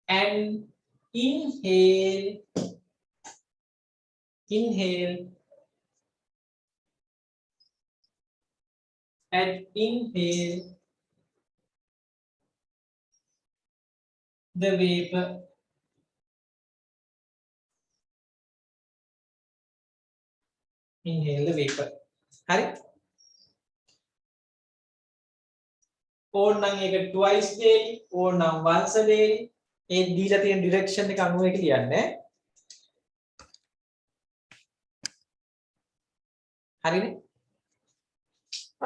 and inhale and inhale the vapor. Inhale the vapor. හරි? ඕනනම් ඒක twice daily, ඕනනම් once a day. ඒ දීලා තියෙන direction එක අනුව ඒක ලියන්නේ. හරිනේ?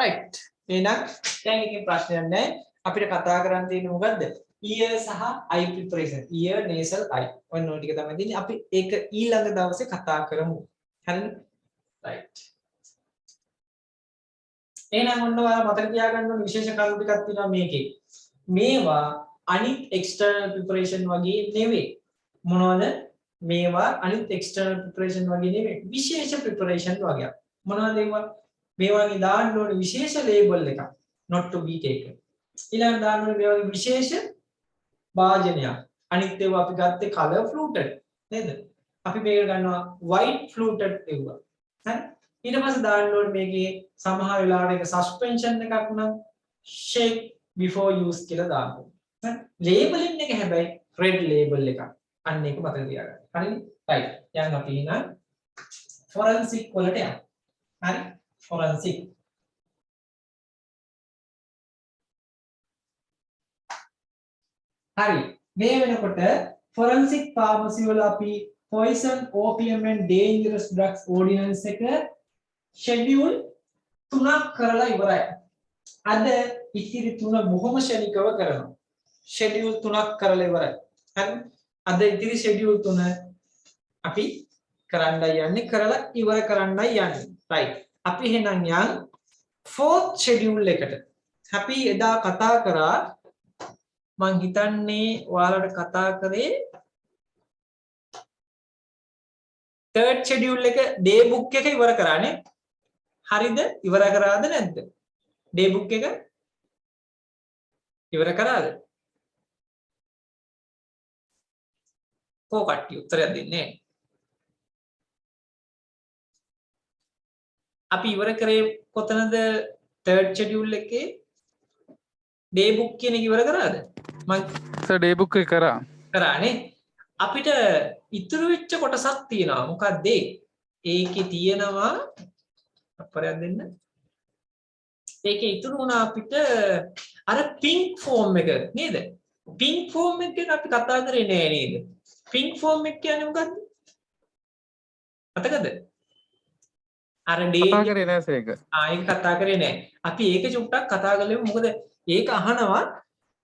right. එහෙනම් දැන් එකේ ප්‍රශ්නයක් නැහැ. අපිට කතා කරන්න තියෙන්නේ මොකද්ද? ear සහ eye preparation. ear nasal eye. ඔන්න ඔය ටික තමයි දෙන්නේ. අපි ඒක ඊළඟ දවසේ කතා කරමු. හරිනේ? right. එහෙනම් ඔන්න ඔයාලා මතක තියාගන්න ඕන විශේෂ කරුණු ටිකක් තියෙනවා මේකේ. මේවා අනිත් external preparation වගේ නෙවෙයි. මොනවද? මේවා අනිත් external preparation වගේ නෙවෙයි. විශේෂ preparation වගේ. මොනවද ඒවා? මේවාගේ දාන්න ඕනේ විශේෂ label එකක්. not to be taken. ඊළඟ දාන්න ඕනේ මේවාගේ විශේෂ භාජනයක්. අනිත් ඒවා අපි ගත්තේ color fluted නේද? අපි මේක ගන්නවා white fluted ඒවා. හරි? ඊට පස්සේ දාන්න ඕනේ මේකේ සමහර වෙලාවට ඒක suspension එකක් නම් shake before use කියලා දාන්න ඕනේ. හරි? labeling එක හැබැයි red label එකක්. අන්න ඒක මතක තියාගන්න. හරිනේ? right. දැන් අපි එහෙනම් forensic වලට යමු. හරි? forensic. හරි. මේ වෙනකොට forensic pharmacy වල අපි poison, opium and dangerous drugs ordinance එක schedule 3ක් කරලා ඉවරයි. අද ඉතිරි 3 බොහොම ශනිකව කරනවා. schedule 3ක් කරලා ඉවරයි. හරි? අද ඉතිරි schedule 3 අපි කරන්නයි යන්නේ කරලා ඉවර කරන්නයි යන්නේ. right. අපි එහෙනම් යන් 4th schedule එකට. අපි එදා කතා කරා මං හිතන්නේ ඔයාලට කතා කරේ third schedule එක day book එක ඉවර කරානේ. හරිද? ඉවර කරාද නැද්ද? day book එක ඉවර කරාද? කෝ කට්ටිය උත්තරයක් දෙන්නේ නැහැ. අපි ඉවර කරේ කොතනද third schedule එකේ day book කියන එක ඉවර කරාද? මම සර් ඩේ බුක් එක කරා. කරානේ. අපිට ඉතුරු වෙච්ච කොටසක් තියෙනවා. මොකක්ද ඒ? ඒකේ තියෙනවා අපරයක් දෙන්න. ඒකේ ඉතුරු වුණා අපිට අර pink form එක නේද? pink form එක ගැන අපි කතා කරේ නෑ නේද? pink form එක කියන්නේ මොකක්ද? මතකද? අර කතා කරේ නෑ සර් ඒක. ඒක කතා කරේ නෑ. අපි ඒක චුට්ටක් කතා කරලෙමු. මොකද ඒක අහනවා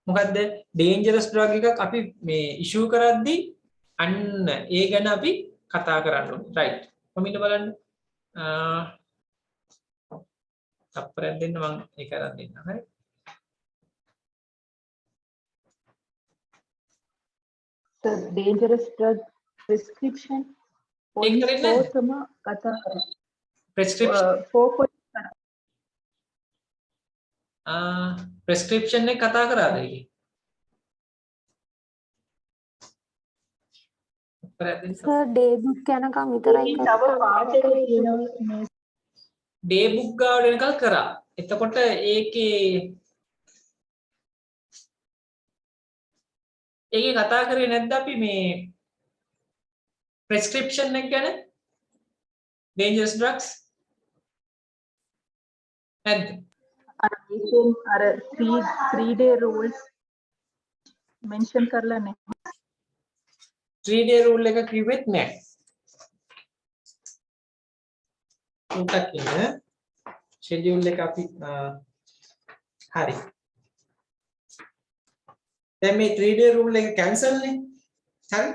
මොකද්ද dangerous drug එකක් අපි මේ issue කරද්දී අන්න ඒ ගැන අපි කතා කරන්න ඕනේ. right. කොහොමද බලන්න? තප්පරයක් දෙන්න මම ඒක අරන් දෙන්න. හරි. The dangerous drug prescription ඒක point කරන්නේ 4 තම කතා කරා. prescription 4 prescription එක කතා කරාද ඒකේ? තප්පරයක් දෙන්න. සර් ඩේ බුක් යනකම් විතරයි තව පාට එක තියෙනවා මේ day book ගාවට එනකල් කරා. එතකොට ඒකේ කතා කරේ නැද්ද අපි මේ prescription එක ගැන? dangerous drugs නැද්ද? අර 3 day rules mention කරලා නැහැ. 3 day rule එක කිව්වෙත් නැහැ. උටක් ඉන්න schedule එක අපි හරි. දැන් මේ 3 day rule එක cancel නේ. හරි.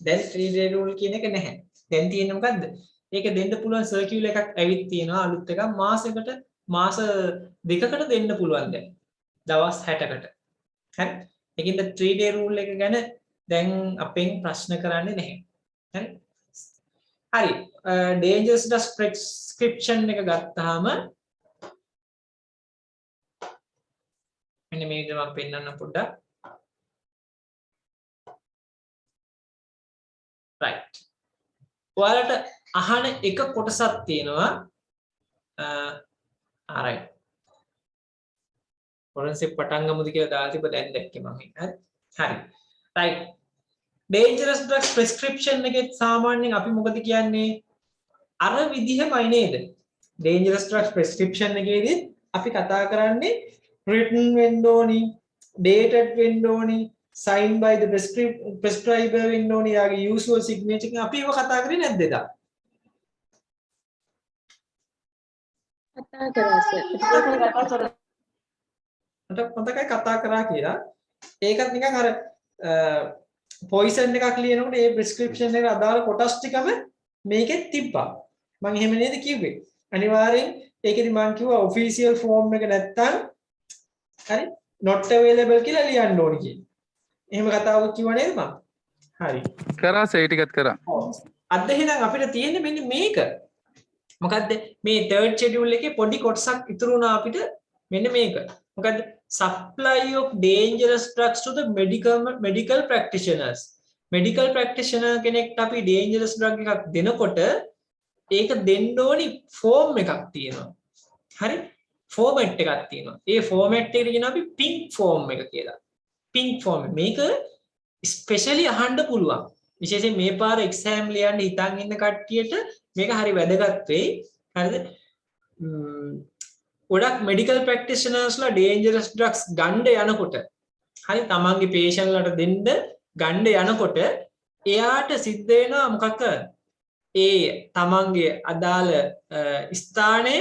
දැන් 3 day rule කියන එක නැහැ. දැන් තියෙන්නේ මොකද්ද? ඒක දෙන්න පුළුවන් circular එකක් ඇවිත් තියෙනවා අලුත් එකක් මාසෙකට මාස දෙකකට දෙන්න පුළුවන් දැන්. දවස් 60කට. හරි. ඒකින්ද 3 day rule එක ගැන දැන් අපෙන් ප්‍රශ්න කරන්නේ නැහැ. හරි. හරි. dangerous drug prescription එක ගත්තාම මෙන්න මේ විදිහට මම පෙන්නන්න පොඩ්ඩක්. right. ඔයාලට අහන එක කොටසක් තියෙනවා. alright. forensic පටන් ගමුද කියලා දාලා තිබ්බ දැන් දැක්කේ මම. හරි. right. dangerous drugs prescription එකේ සාමාන්‍යයෙන් අපි මොකද කියන්නේ? අර විදිහමයි නේද? dangerous drugs prescription එකේදී අපි කතා කරන්නේ written වෙන්න ඕනි, dated වෙන්න ඕනි, signed by the prescriber වෙන්න ඕනි, යාගේ usual signature එක අපි ඒව කතා කරේ නැද්ද එදා? කතා කරා සර්. මට මතකයි කතා කරා කියලා. ඒකත් නිකන් අර පොයිසන් එකක් ලියනකොට ඒ ප්‍රෙස්ක්‍රිප්ෂන් එකට අදාළ කොටස් ටිකම මේකෙත් තිබ්බා. මම එහෙම නේද කිව්වේ? අනිවාර්යෙන් ඒකෙදි මම කිව්වා ඔෆිෂියල් ෆෝම් එක නැත්තම් හරි not available කියලා ලියන්න ඕනි කියලා. එහෙම කතාවක් කිව්වා නේද මම? හරි. කරා සර් ඒ ටිකත් කරා. අද එහෙනම් අපිට තියෙන්නේ මෙන්න මේක. මොකද්ද? මේ third schedule එකේ පොඩි කොටසක් ඉතුරු වුණා අපිට මෙන්න මේක. මොකද්ද? supply of dangerous drugs to the medical practitioners. medical practitioner කෙනෙක්ට අපි dangerous drug එකක් දෙනකොට ඒක දෙන්න ඕනි form එකක් තියෙනවා. හරි? format එකක් තියෙනවා. ඒ format එකට කියනවා අපි pink form එක කියලා. pink form මේක specially අහන්න පුළුවන්. විශේෂයෙන් මේ පාර exam ලියන්න හිතන් ඉන්න කට්ටියට මේක හරි වැදගත් වෙයි. හරිද? ගොඩක් මෙඩිකල් ප්‍රැක්ටිෂනර්ස්ලා dangerous drugs ගන්න යනකොට හරි තමන්ගේ patient ලට දෙන්න ගන්න යනකොට එයාට සිද්ධ වෙනවා මොකක්ද? ඒ තමන්ගේ අදාළ ස්ථානය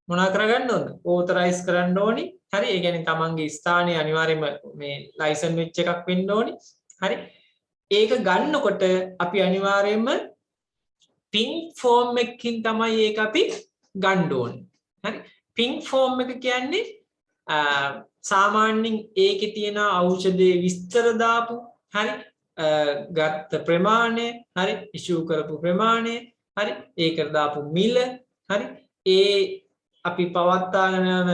මොනා කරගන්න ඕනද? authorize කරන්න ඕනි. හරි? ඒ කියන්නේ තමන්ගේ ස්ථානය අනිවාර්යයෙන්ම මේ license වෙච්ච එකක් වෙන්න ඕනි. හරි? ඒක ගන්නකොට අපි අනිවාර්යයෙන්ම pink form එකකින් තමයි ඒක අපි ගන්න ඕනේ. හරි? pink form එක කියන්නේ සාමාන්‍යයෙන් ඒකේ තියෙන ඖෂධයේ විස්තර දාපු හරි ගත්ත ප්‍රමාණය හරි ඉෂුව කරපු ප්‍රමාණය හරි ඒකට දාපු මිල හරි ඒ අපි පවත්වාගෙන යන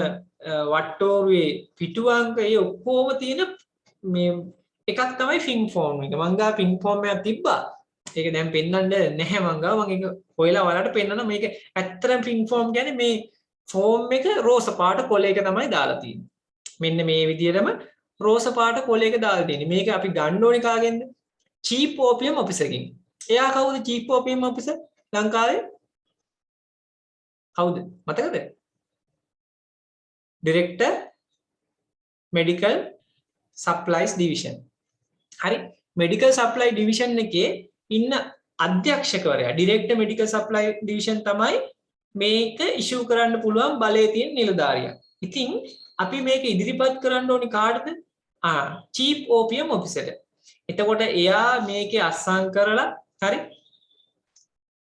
වට්ටෝරුවේ පිටුවංක ඒ ඔක්කොම තියෙන මේ එකක් තමයි ෆින් ෆෝම් එක. මං ගා ෆින් ෆෝම් එකක් තිබ්බා. ඒක දැන් පෙන්වන්න නැහැ මං ගා. මං ඒක හොයලා ඔයාලට පෙන්වන්න. මේක ඇත්තටම ෆින් ෆෝම් කියන්නේ මේ ෆෝම් එක රෝස පාට කොලයක තමයි දාලා තියෙන්නේ. මෙන්න මේ විදිහටම රෝස පාට කොලයක දාලා තියෙන්නේ. මේක අපි ගන්න ඕනේ කාගෙන්ද? චීප් ඕපියම් ඔෆිසර්ගෙන්. එයා කවුද චීප් ඕපියම් ඔෆිසර් ලංකාවේ? කවුද? මතකද? Director medical supplies division. හරි මෙඩිකල් සප්ලයි ඩිවිෂන් එකේ ඉන්න අධ්‍යක්ෂකවරයා ඩිරෙක්ටර් මෙඩිකල් සප්ලයි ඩිවිෂන් තමයි මේක ඉෂුව කරන්න පුළුවන් බලය තියෙන නිලධාරියා. ඉතින් අපි මේක ඉදිරිපත් කරන්න ඕනි කාටද? චීෆ් ඕපියම් ඔෆිසර්ට. එතකොට එයා මේකේ අස්සම් කරලා හරි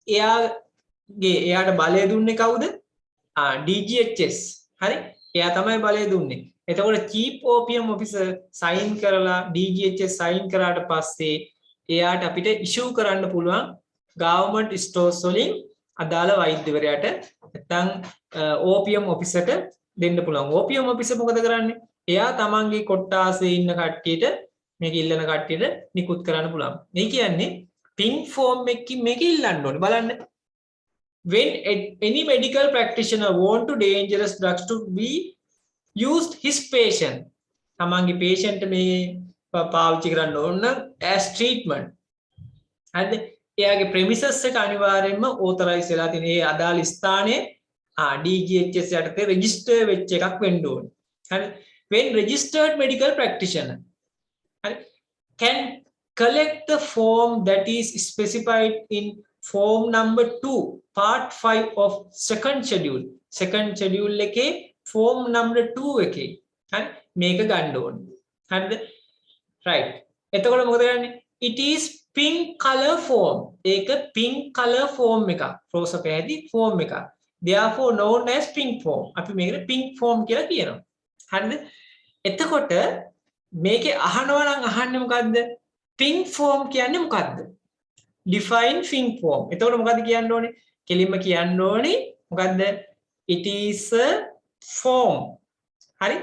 එයාට බලය දුන්නේ කවුද? DGHS. හරි එයා තමයි බලය දුන්නේ. එතකොට චීෆ් ඕපියම් ඔෆිසර් සයින් කරලා DGHS සයින් කරාට පස්සේ එයාට අපිට ඉෂුව කරන්න පුළුවන් ගවර්න්මන්ට් ස්ටෝර්ස් වලින් අදාළ වෛද්‍යවරයාට නැත්නම් ඕපියම් ඔෆිසර්ට දෙන්න පුළුවන්. ඕපියම් ඔෆිසර් මොකද කරන්නේ? එයා තමන්ගේ කොට්ටාසේ ඉන්න කට්ටියට මේක ඉල්ලන කට්ටියට නිකුත් කරන්න පුළුවන්. මේ කියන්නේ පින් ෆෝම් එකකින් මේක ඉල්ලන්න ඕනේ. බලන්න. When any medical practitioner want to dangerous drugs to be used his patient තමන්ගේ patient මේ පාවිච්චි කරන්න ඕන නම් as treatment. හරිද? එයාගේ premises එක අනිවාර්යයෙන්ම authorize වෙලා තියෙන ඒ අදාළ ස්ථානයේ DGHS යටතේ register වෙච්ච එකක් වෙන්න ඕනේ. හරි? When registered medical practitioner can collect the form that is specified in form number 2 part 5 of second schedule එකේ form number 2 එකේ හරි මේක ගන්න ඕනේ. හරිද? right. එතකොට මොකද කරන්නේ? it is pink color form. ඒක pink color form එකක්. රෝස පැහැති form එකක්. therefore known as pink form. අපි මේකට pink form කියලා කියනවා. හරිද? එතකොට මේකේ අහනවා නම් අහන්නේ මොකද්ද? pink form කියන්නේ මොකද්ද? define pink form. එතකොට මොකද්ද කියන්න ඕනේ? කෙලින්ම කියන්න ඕනේ මොකද්ද? it is a form. හරි?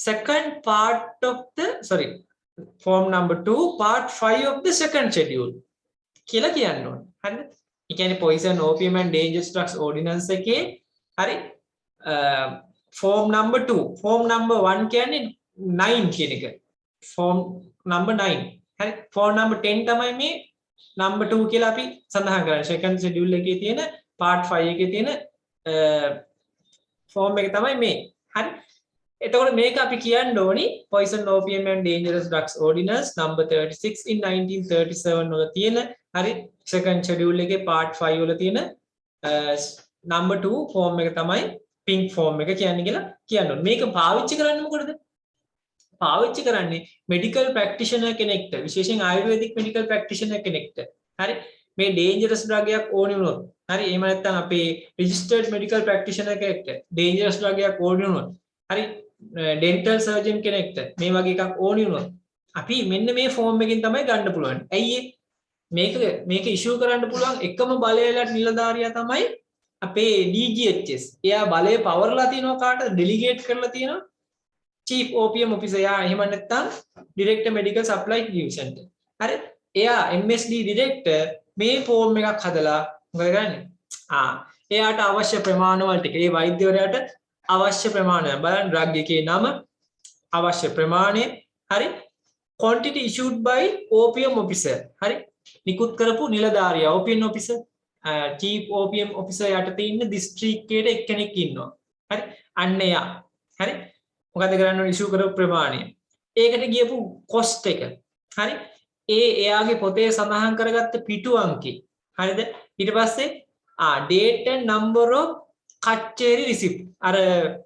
second part of the form number 2 part 5 of the second schedule කියලා කියන්න ඕනේ. හරිද? ඒ කියන්නේ poison opium and dangerous drugs ordinance එකේ හරි form number 2 form number 1 කියන්නේ 9 කියන එක. form number 9. හරි? form number 10 තමයි මේ number 2 කියලා අපි සඳහන් කරන්නේ. second schedule එකේ තියෙන part 5 එකේ තියෙන form එක තමයි මේ. හරි? එතකොට මේක අපි කියන්න ඕනි poison opium and dangerous drugs ordinance number 36 in 1937 වල තියෙන හරි second schedule එකේ part 5 වල තියෙන number 2 form එක තමයි pink form එක කියන්නේ කියලා කියන්න ඕනේ. මේක පාවිච්චි කරන්නේ මොකටද? පාවිච්චි කරන්නේ medical practitioner කෙනෙක්ට විශේෂයෙන් ආයුර්වේදික් medical practitioner කෙනෙක්ට හරි මේ dangerous drug එකක් ඕනේ වුණොත් හරි එහෙම නැත්නම් අපේ registered medical practitioner කෙනෙක්ට dangerous drug එකක් ඕනේ වුණොත් හරි dental surgeon කෙනෙක්ට මේ වගේ එකක් ඕනේ වුණොත් අපි මෙන්න මේ form එකෙන් තමයි ගන්න පුළුවන්. ඇයි මේක issue කරන්න පුළුවන් එකම බලයලට නිලධාරියා තමයි අපේ DGHS. එයා බලය පවර්ලා තියනවා කාටද? delegate කරලා තියනවා chief OPM officer යා එහෙම නැත්නම් director medical supply division ට. හරි? එයා MSD director මේ form එකක් හදලා මොකද කරන්නේ? එයාට අවශ්‍ය ප්‍රමාණවල ටික ඒ වෛද්‍යවරයාට අවශ්‍ය ප්‍රමාණය බලන්න drug එකේ නම අවශ්‍ය ප්‍රමාණය හරි quantity issued by OPM officer හරි නිකුත් කරපු නිලධාරියා OPM officer chief OPM officer යටතේ ඉන්න district එකේ එක්කෙනෙක් ඉන්නවා හරි අන්න එයා හරි මොකද කරන්න ඕනේ issue කරපු ප්‍රමාණය ඒකට ගියපු cost එක හරි එයාගේ පොතේ සඳහන් කරගත්ත පිටු අංකේ හරිද ඊට පස්සේ date and number of කච්චේරි රිසිප්ට් අර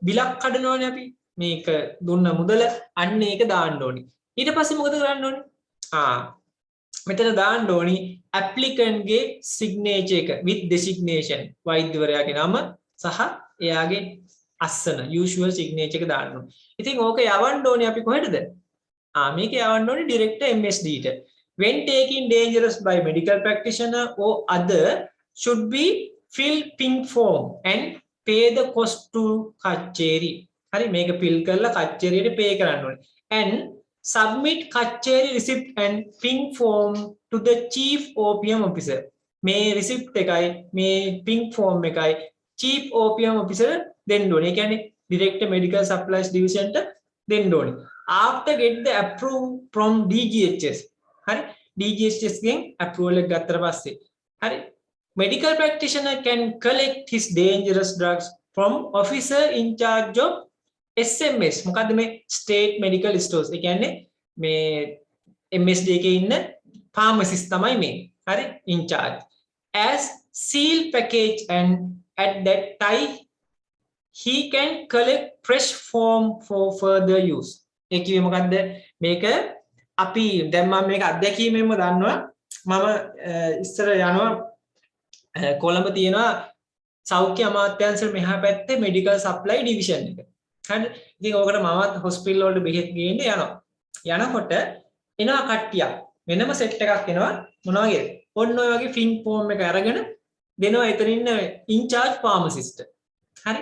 බිලක් කඩනවනේ අපි මේක දුන්න මුදල අන්න ඒක දාන්න ඕනි ඊට පස්සේ මොකද කරන්න ඕනි මෙතන දාන්න ඕනි applicant ගේ signature එක with designation වෛද්‍යවරයාගේ නම සහ එයාගේ අස්සන usual signature එක දාන්න ඕනේ. ඉතින් ඕක යවන්න ඕනේ අපි කොහෙටද? මේක යවන්න ඕනේ direct MSD ට. When taking dangerous by medical practitioner or other should be fill pink form and pay the cost to කච්චේරි. හරි මේක fill කරලා කච්චේරියට pay කරන්න ඕනේ. And submit කච්චේරි receipt and pink form to the chief OPM officer. මේ receipt එකයි මේ pink form එකයි chief OPM officer දෙන්න ඕනේ. ඒ කියන්නේ direct medical supplies division ට දෙන්න ඕනේ. After get the approve from DGHS. හරි DGHS ගෙන් approval එක ගත්තට පස්සේ හරි medical practitioner can collect his dangerous drugs from officer in charge of SMS. මොකද්ද මේ state medical stores. ඒ කියන්නේ මේ MSD එකේ ඉන්න pharmacist තමයි මේ. හරි in charge. As seal package and at that time he can collect fresh form for further use. ඒ කිව්වේ මොකද්ද? මේක අපි දැන් මම මේක අත්දැකීමෙන්ම දන්නවා. මම ඉස්සර යනවා කොළඹ තියෙනවා සෞඛ්‍ය අමාත්‍යාංශ මෙහා පැත්තේ මෙඩිකල් සප්ලයි ඩිවිෂන් එක. හරිද? ඉතින් ඕකට මමත් හොස්පිටල් වලට බෙහෙත් ගේන්න යනවා. යනකොට එනවා කට්ටියක්. වෙනම සෙට් එකක් එනවා. මොනවා වගේද? ඔන්න ඔය වගේ ෆින් ෆෝම් එක අරගෙන දෙනවා එතන ඉන්න ඉන්චාර්ජ් ෆාමසිස්ට්. හරි?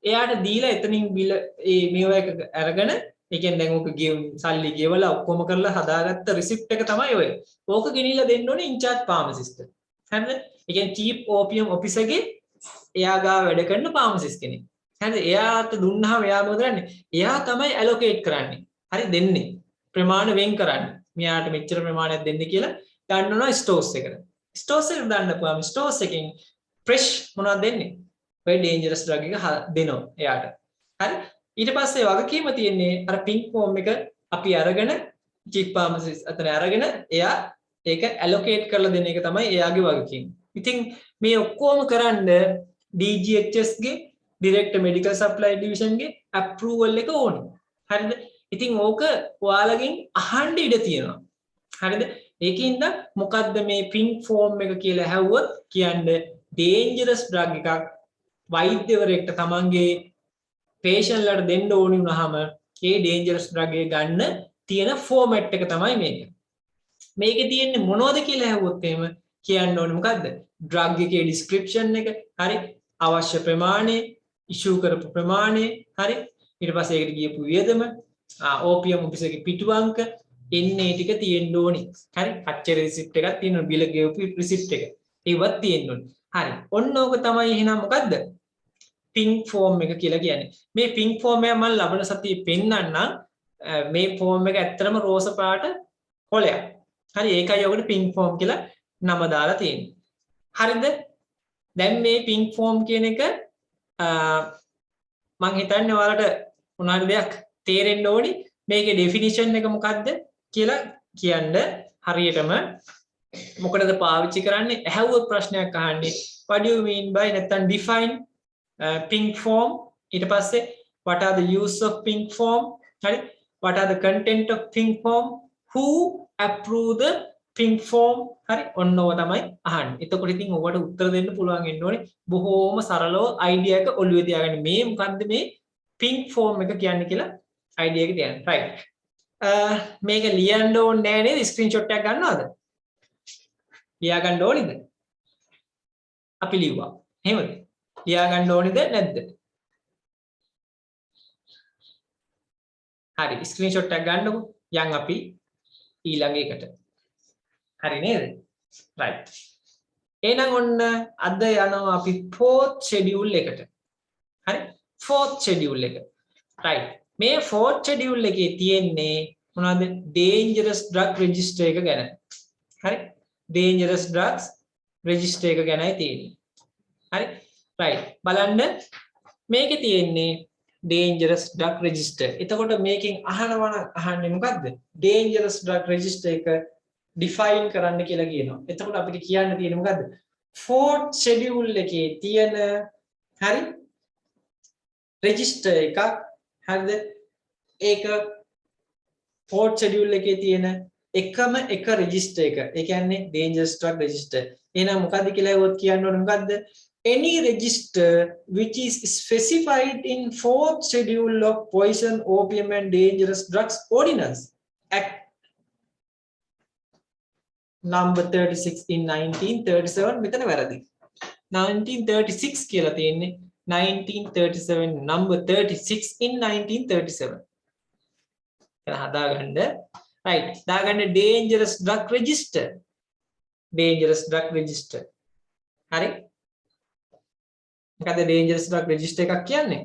එයාට දීලා එතනින් බිල මේවා එක අරගෙන ඒ කියන්නේ දැන් ඕක සල්ලි ගෙවලා ඔක්කොම කරලා හදාගත්ත රිසිප්ට් එක තමයි ඔය. ඕක ගෙනිලා දෙන්න ඕනේ ඉන්චාර්ජ් ෆාමසිස්ට්. හරිද? ඒ කියන්නේ චීෆ් OPM ඔෆිසර්ගේ එයා ගාව වැඩ කරන ෆාමසිස්ට් කෙනෙක්. හරිද? එයාට දුන්නාම එයා මොකද කරන්නේ? එයා තමයි ඇලොකේට් කරන්නේ. හරි දෙන්නේ. ප්‍රමාණ වෙන් කරන්නේ. මෙයාට මෙච්චර ප්‍රමාණයක් දෙන්න කියලා ගන්නවා ස්ටෝර්ස් එකට. ස්ටෝර්ස් එකට දාන්නපුවාම ස්ටෝර්ස් එකෙන් ෆ්‍රෙෂ් මොනවද දෙන්නේ? ඔය ඩේන්ජරස් ඩ්‍රග් එක දෙනවා එයාට. හරි? ඊට පස්සේ වගකීම තියෙන්නේ අර පින්ක් ෆෝම් එක අපි අරගෙන චීෆ් ෆාමසිස්ට් අතන අරගෙන එයා ඒක ඇලොකේට් කරලා දෙන එක තමයි එයාගේ වගකීම. ඉතින් මේ ඔක්කොම කරන්න DGHS ගේ ඩිරෙක්ට් මෙඩිකල් සප්ලයි ඩිවිෂන් ගේ අප්‍රූවල් එක ඕනේ. හරිද? ඉතින් ඕක ඔයාලගෙන් අහන්න ඉඩ තියෙනවා. හරිද? ඒකින්ද මොකද්ද මේ පින්ක් ෆෝම් එක කියලා ඇහුවොත් කියන්නේ ඩේන්ජරස් ඩ්‍රග් එකක් වෛද්‍යවරයෙක්ට තමන්ගේ පේෂන්ට්ලට දෙන්න ඕනි වුණාම ඒ ඩේන්ජරස් ඩ්‍රග් එක ගන්න තියෙන ෆෝමැට් එක තමයි මේක. මේකේ තියෙන්නේ මොනවද කියලා ඇහුවොත් එහෙම කියන්න ඕනේ මොකද්ද? ඩ්‍රග් එකේ ඩිස්ක්‍රිප්ෂන් එක, හරි? අවශ්‍ය ප්‍රමාණය, ඉෂුව කරපු ප්‍රමාණය, හරි? ඊට පස්සේ ඒකට ගියපු වියදම, OPM ඔෆිසර්ගේ පිටු අංක, එන්නේ ටික තියෙන්න ඕනි. හරි? අච්චර රිසිප්ට් එකක් තියෙනවා, බිල ගෙවපු රිසිප්ට් එක. ඒවත් තියෙන්න ඕනි. හරි. ඔන්න ඕක තමයි එහෙනම් මොකද්ද? පින්ක් ෆෝම් එක කියලා කියන්නේ. මේ පින්ක් ෆෝම් එක මම ලබන සතියේ පෙන්නන්නම්. මේ ෆෝම් එක ඇත්තටම රෝස පාට කොලයක්. හරි ඒකයි ඔකට පින්ක් ෆෝම් කියලා නම දාලා තියෙන්නේ. හරිද? දැන් මේ පින්ක් ෆෝම් කියන එක මම හිතන්නේ ඔයාලට මොනවාරි දෙයක් තේරෙන්න ඕනි. මේකේ ඩෙෆිනිෂන් එක මොකක්ද කියලා කියන්න හරියටම මොකටද පාවිච්චි කරන්නේ? ඇහුවොත් ප්‍රශ්නයක් අහන්නේ what do you mean by නැත්නම් define pink form. ඊට පස්සේ what are the use of pink form? හරි? what are the content of pink form? who approve the pink form? හරි? ඔන්න ඔය තමයි අහන්නේ. එතකොට ඉතින් ඔයාලට උත්තර දෙන්න පුළුවන් වෙන්න ඕනේ. බොහෝම සරලව අයිඩියා එක ඔළුවේ තියාගන්න. මේ මොකද්ද මේ pink form එක කියන්නේ කියලා අයිඩියා එක තියන්න. right. මේක ලියන්න ඕනේ නෑ නේද? ස්ක්‍රීන්ෂොට් එකක් ගන්නවද? ලියා ගන්න ඕනේද? අපි ලිව්වා. එහෙමද? ලියා ගන්න ඕනේද නැද්ද? හරි ස්ක්‍රීන්ෂොට් එකක් ගන්නකො. යන් අපි ඊළඟ එකට. හරි නේද? right. එහෙනම් ඔන්න අද යනවා අපි 4th schedule එකට. හරි? 4th schedule එක. right. මේ 4th schedule එකේ තියෙන්නේ මොනවද? dangerous drug register එක ගැන. හරි? dangerous drugs register එක ගැනයි තියෙන්නේ. හරි? right. බලන්න මේකේ තියෙන්නේ dangerous drug register. එතකොට මේකෙන් අහන්නේ මොකද්ද? dangerous drug register එක define කරන්න කියලා කියනවා. එතකොට අපිට කියන්න තියෙන්නේ මොකද්ද? 4th schedule එකේ තියෙන හරි register එකක් හරිද? ඒක 4th schedule එකේ තියෙන එකම එක register එක. ඒ කියන්නේ dangerous drug register. එහෙනම් මොකද්ද කියලා ඇහුවොත් කියන්න ඕනේ මොකද්ද? any register which is specified in 4th schedule of Poison, Opium and Dangerous Drugs Ordinance Act number 36 in 1937 මෙතන වැරදි 1936 කියලා තියෙන්නේ 1937 number 36 in 1937 එතන හදාගන්න right දාගන්න dangerous drug register හරි මොකද dangerous drug register එකක් කියන්නේ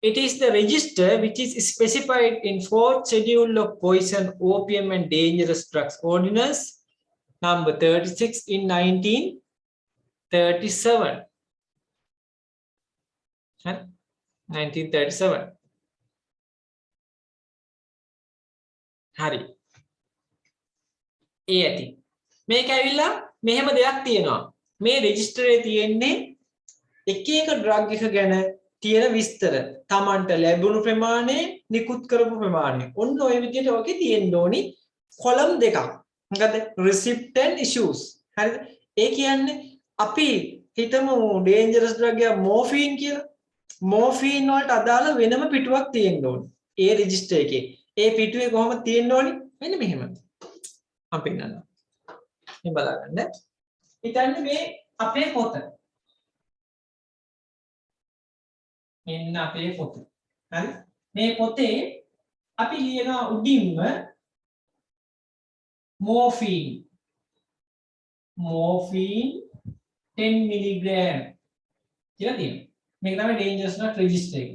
it is the register which is specified in 4th schedule of Poison, Opium and Dangerous Drugs Ordinance number 36 in 1937 1937 හරි ඒ ඇති මේක ඇවිල්ලා මෙහෙම දෙයක් තියෙනවා මේ රෙජිස්ටරේ තියෙන්නේ එක එක ඩ්‍රග් එක ගැන තියෙන විස්තර තමන්ට ලැබුණු ප්‍රමාණය නිකුත් කරපු ප්‍රමාණය ඔන්න ඔය විදිහට ඔකේ තියෙන්න ඕනි කොලම් දෙකක් මොකද receipt and issues හරිද ඒ කියන්නේ අපි හිතමු dangerous drug එක morphine කියලා morphine වලට අදාළ වෙනම පිටුවක් තියෙන්න ඕනි ඒ රෙජිස්ටර් එකේ ඒ පිටුවේ කොහොමද තියෙන්න ඕනි මෙන්න මෙහෙම මම පෙන්නන්නම් මේ බලන්න හිතන්න මේ අපේ පොත මෙන්න අපේ පොත හරි මේ පොතේ අපි ලියනවා උඩින්ම morphine 10 milligram කියලා තියෙනවා මේක තමයි dangerous drug register එක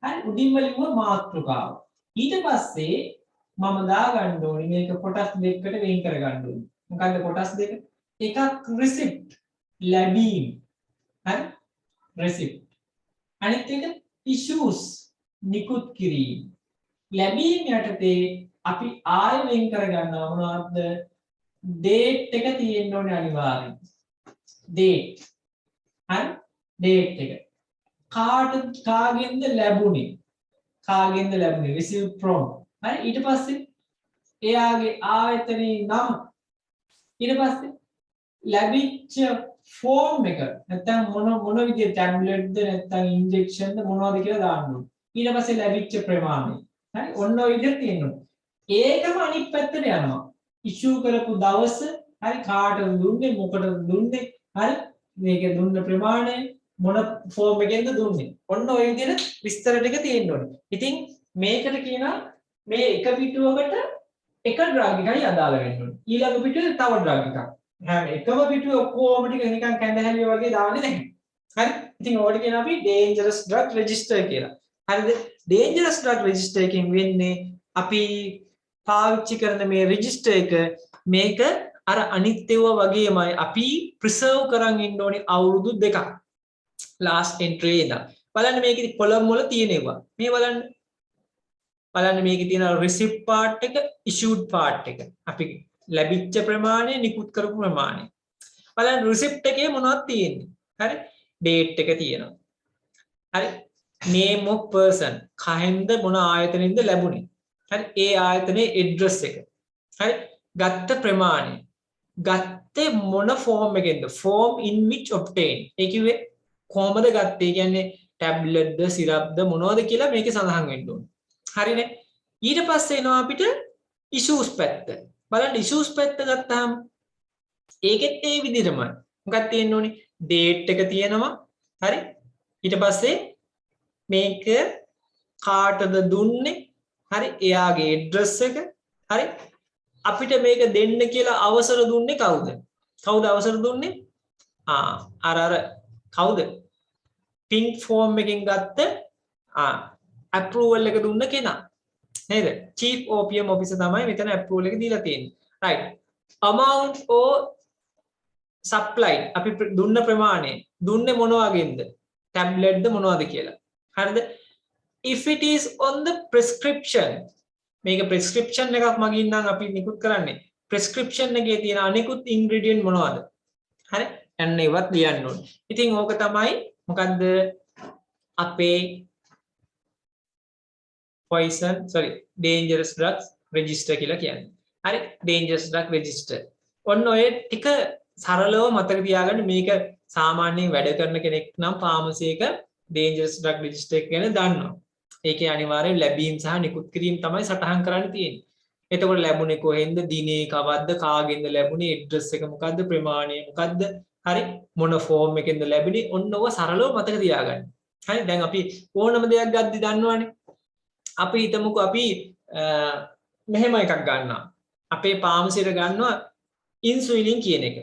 හරි උඩින්ම ලියුවා මාතෘකාව ඊට පස්සේ මම දාගන්න ඕනේ මේක කොටස් දෙකකට වෙන් කරගන්න ඕනේ මොකද්ද කොටස් දෙක එකක් receipt ලැබීම හරි receipt අනිත් එක issues නිකුත් කිරීම ලැබීම යටතේ අපි ආයෙ වෙන් කරගන්නවා මොනවද date එක තියෙන්න ඕනේ අනිවාර්යෙන් date හරි date එක කාගෙන්ද ලැබුණේ receive from හරි ඊට පස්සේ එයාගේ ආයතනයේ නම ඊට පස්සේ ලැබිච්ච ෆෝම් එක නැත්නම් මොන විදිහේ ටැබ්ලට්ද නැත්නම් ඉන්ජෙක්ෂන්ද මොනවද කියලා දාන්න ඕනේ ඊට පස්සේ ලැබිච්ච ප්‍රමාණය හරි ඔන්න ඔය විදිහට තියෙනවා ඒකම අනිත් පැත්තට යනවා ඉෂුව කරපු දවස හරි කාටද දුන්නේ මොකටද දුන්නේ හරි මේක දුන්න ප්‍රමාණය මොන ෆෝම් එකෙන්ද දුන්නේ ඔන්න ඔය විදිහට විස්තර ටික තියෙන්න ඕනේ ඉතින් මේකට කියනවා මේ එක පිටුවකට එක ඩ්‍රග් එකයි අදාළ වෙන්න ඕනේ ඊළඟ පිටුවේ තව ඩ්‍රග් එකක් හැම එකම පිටුවේ ඔක්කොම ටික නිකන් කැඳහැලිය වගේ දාන්නේ නැහැ හරි ඉතින් ඕකට කියනවා අපි dangerous drug register කියලා හරිද dangerous drug register එකෙන් වෙන්නේ අපි පාවිච්චි කරන මේ register එක මේක අර අනිත් ඒවා වගේමයි අපි preserve කරන් ඉන්න ඕනේ අවුරුදු දෙකක් last entry ඉඳන් බලන්න මේකේ column වල තියෙනවා මේ බලන්න මේකේ තියෙන receipt part එක issued part එක අපි ලැබිච්ච ප්‍රමාණය නිකුත් කරපු ප්‍රමාණය බලන්න receipt එකේ මොනවද තියෙන්නේ හරි date එක තියෙනවා හරි name of person කහෙන්ද මොන ආයතනෙන්ද ලැබුණේ හරි ඒ ආයතනයේ address එක හරි ගත්ත ප්‍රමාණය ගත්තේ මොන form එකෙන්ද form in which obtained ඒ කිව්වේ කොහමද ගත්තේ කියන්නේ tablet ද syrup ද මොනවද කියලා මේකේ සඳහන් වෙන්න ඕනේ හරිනේ ඊට පස්සේ එනවා අපිට issues පැත්ත බලන්න issues පැත්ත ගත්තාම ඒකෙත් ඒ විදිහටමයි මොකක්ද තියෙන්න ඕනේ date එක තියෙනවා හරි ඊට පස්සේ මේක කාටද දුන්නේ හරි එයාගේ address එක හරි අපිට මේක දෙන්න කියලා අවසර දුන්නේ කවුද අවසර දුන්නේ අර කවුද pink form එකෙන් ගත්ත approval එක දුන්න කෙනා නේද chief opium officer තමයි මෙතන approval එක දීලා තියෙන්නේ right amount or supply අපි දුන්න ප්‍රමාණය දුන්නේ මොන වගේද tablet ද මොනවද කියලා හරිද if it is on the prescription මේක prescription එකක් මගින් නම් අපි නිකුත් කරන්නේ prescription එකේ තියෙන අනිකුත් ingredient මොනවද හරි එන්න ඒවත් ලියන්න ඕනේ ඉතින් ඕක තමයි මොකද්ද අපේ dangerous drugs register කියලා කියන්නේ. හරි dangerous drug register. ඔන්න ඔය ටික සරලව මතක තියාගන්න මේක සාමාන්‍යයෙන් වැඩ කරන කෙනෙක් නම් ෆාමසි එක dangerous drug register එක ගැන දන්නවා. ඒකේ අනිවාර්යෙන් ලැබීම් සහ නිකුත් කිරීම තමයි සටහන් කරන්න තියෙන්නේ. එතකොට ලැබුණේ කොහෙන්ද, දිනේ කවද්ද, කාගෙන්ද ලැබුණේ, ඇඩ්‍රස් එක මොකද්ද, ප්‍රමාණය මොකද්ද, හරි මොන ෆෝම් එකෙන්ද ලැබුණේ, ඔන්න ඔව සරලව මතක තියාගන්න. හරි දැන් අපි ඕනම දෙයක් ගද්දි දන්නවනේ. අපි හිතමුකෝ අපි මෙහෙම එකක් ගන්නවා. අපේ ෆාමසියට ගන්නවා ඉන්සුලින් කියන එක.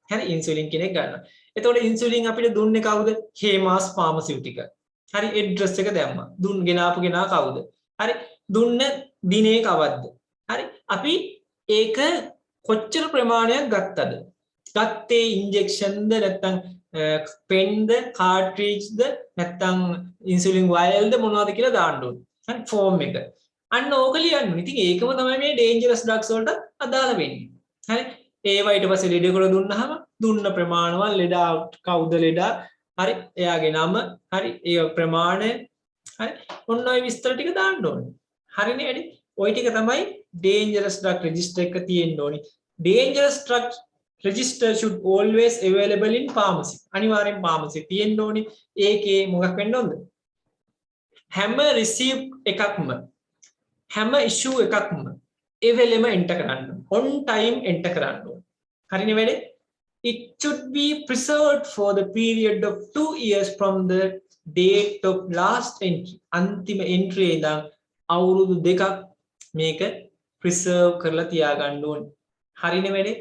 හරි ඉන්සුලින් කියන එක ගන්නවා. එතකොට ඉන්සුලින් අපිට දුන්නේ කවුද? හේමාස් ෆාමසිටිකල්. හරි ඇඩ්‍රස් එක දැම්මා. ගෙනාපු කෙනා කවුද? හරි දුන්න දිනේ කවද්ද? හරි අපි ඒක කොච්චර ප්‍රමාණයක් ගත්තද? ගත්තේ ඉන්ජෙක්ෂන්ද නැත්නම් පෙන්ද කාර්ට්‍රිජ්ද නැත්නම් ඉන්සුලින් වයල්ද මොනවද කියලා දාන්න ඕනේ. හරි ෆෝම් එක. අන්න ඕක ලියන්න. ඉතින් ඒකම තමයි මේ ඩේන්ජරස් ඩ්‍රග්ස් වලට අදාළ වෙන්නේ. හරි ඒවා ඊට පස්සේ ලෙඩේකට දුන්නාම දුන්න ප්‍රමාණවල ලෙඩා කවුද ලෙඩා හරි එයාගේ නම හරි ඒ ප්‍රමාණය හරි ඔන්න ඔය විස්තර ටික දාන්න ඕනේ. හරිනේ වැඩි. ওই ටික තමයි dangerous drug register එක තියෙන්න ඕනේ. dangerous drug register should always available in pharmacy. අනිවාර්යෙන් pharmacy තියෙන්න ඕනේ. ඒකේ මොකක් වෙන්න ඕනද? හැම receipt එකක්ම හැම issue එකක්ම available enter කරන්න. on time enter කරන්න ඕනේ. හරිනේ වැඩි. It should be preserved for the period of 2 years from the date of last entry. අන්තිම entry ඉඳන් අවුරුදු දෙකක් මේක preserve කරලා තියාගන්න ඕනේ. හරිනේ වැඩේ?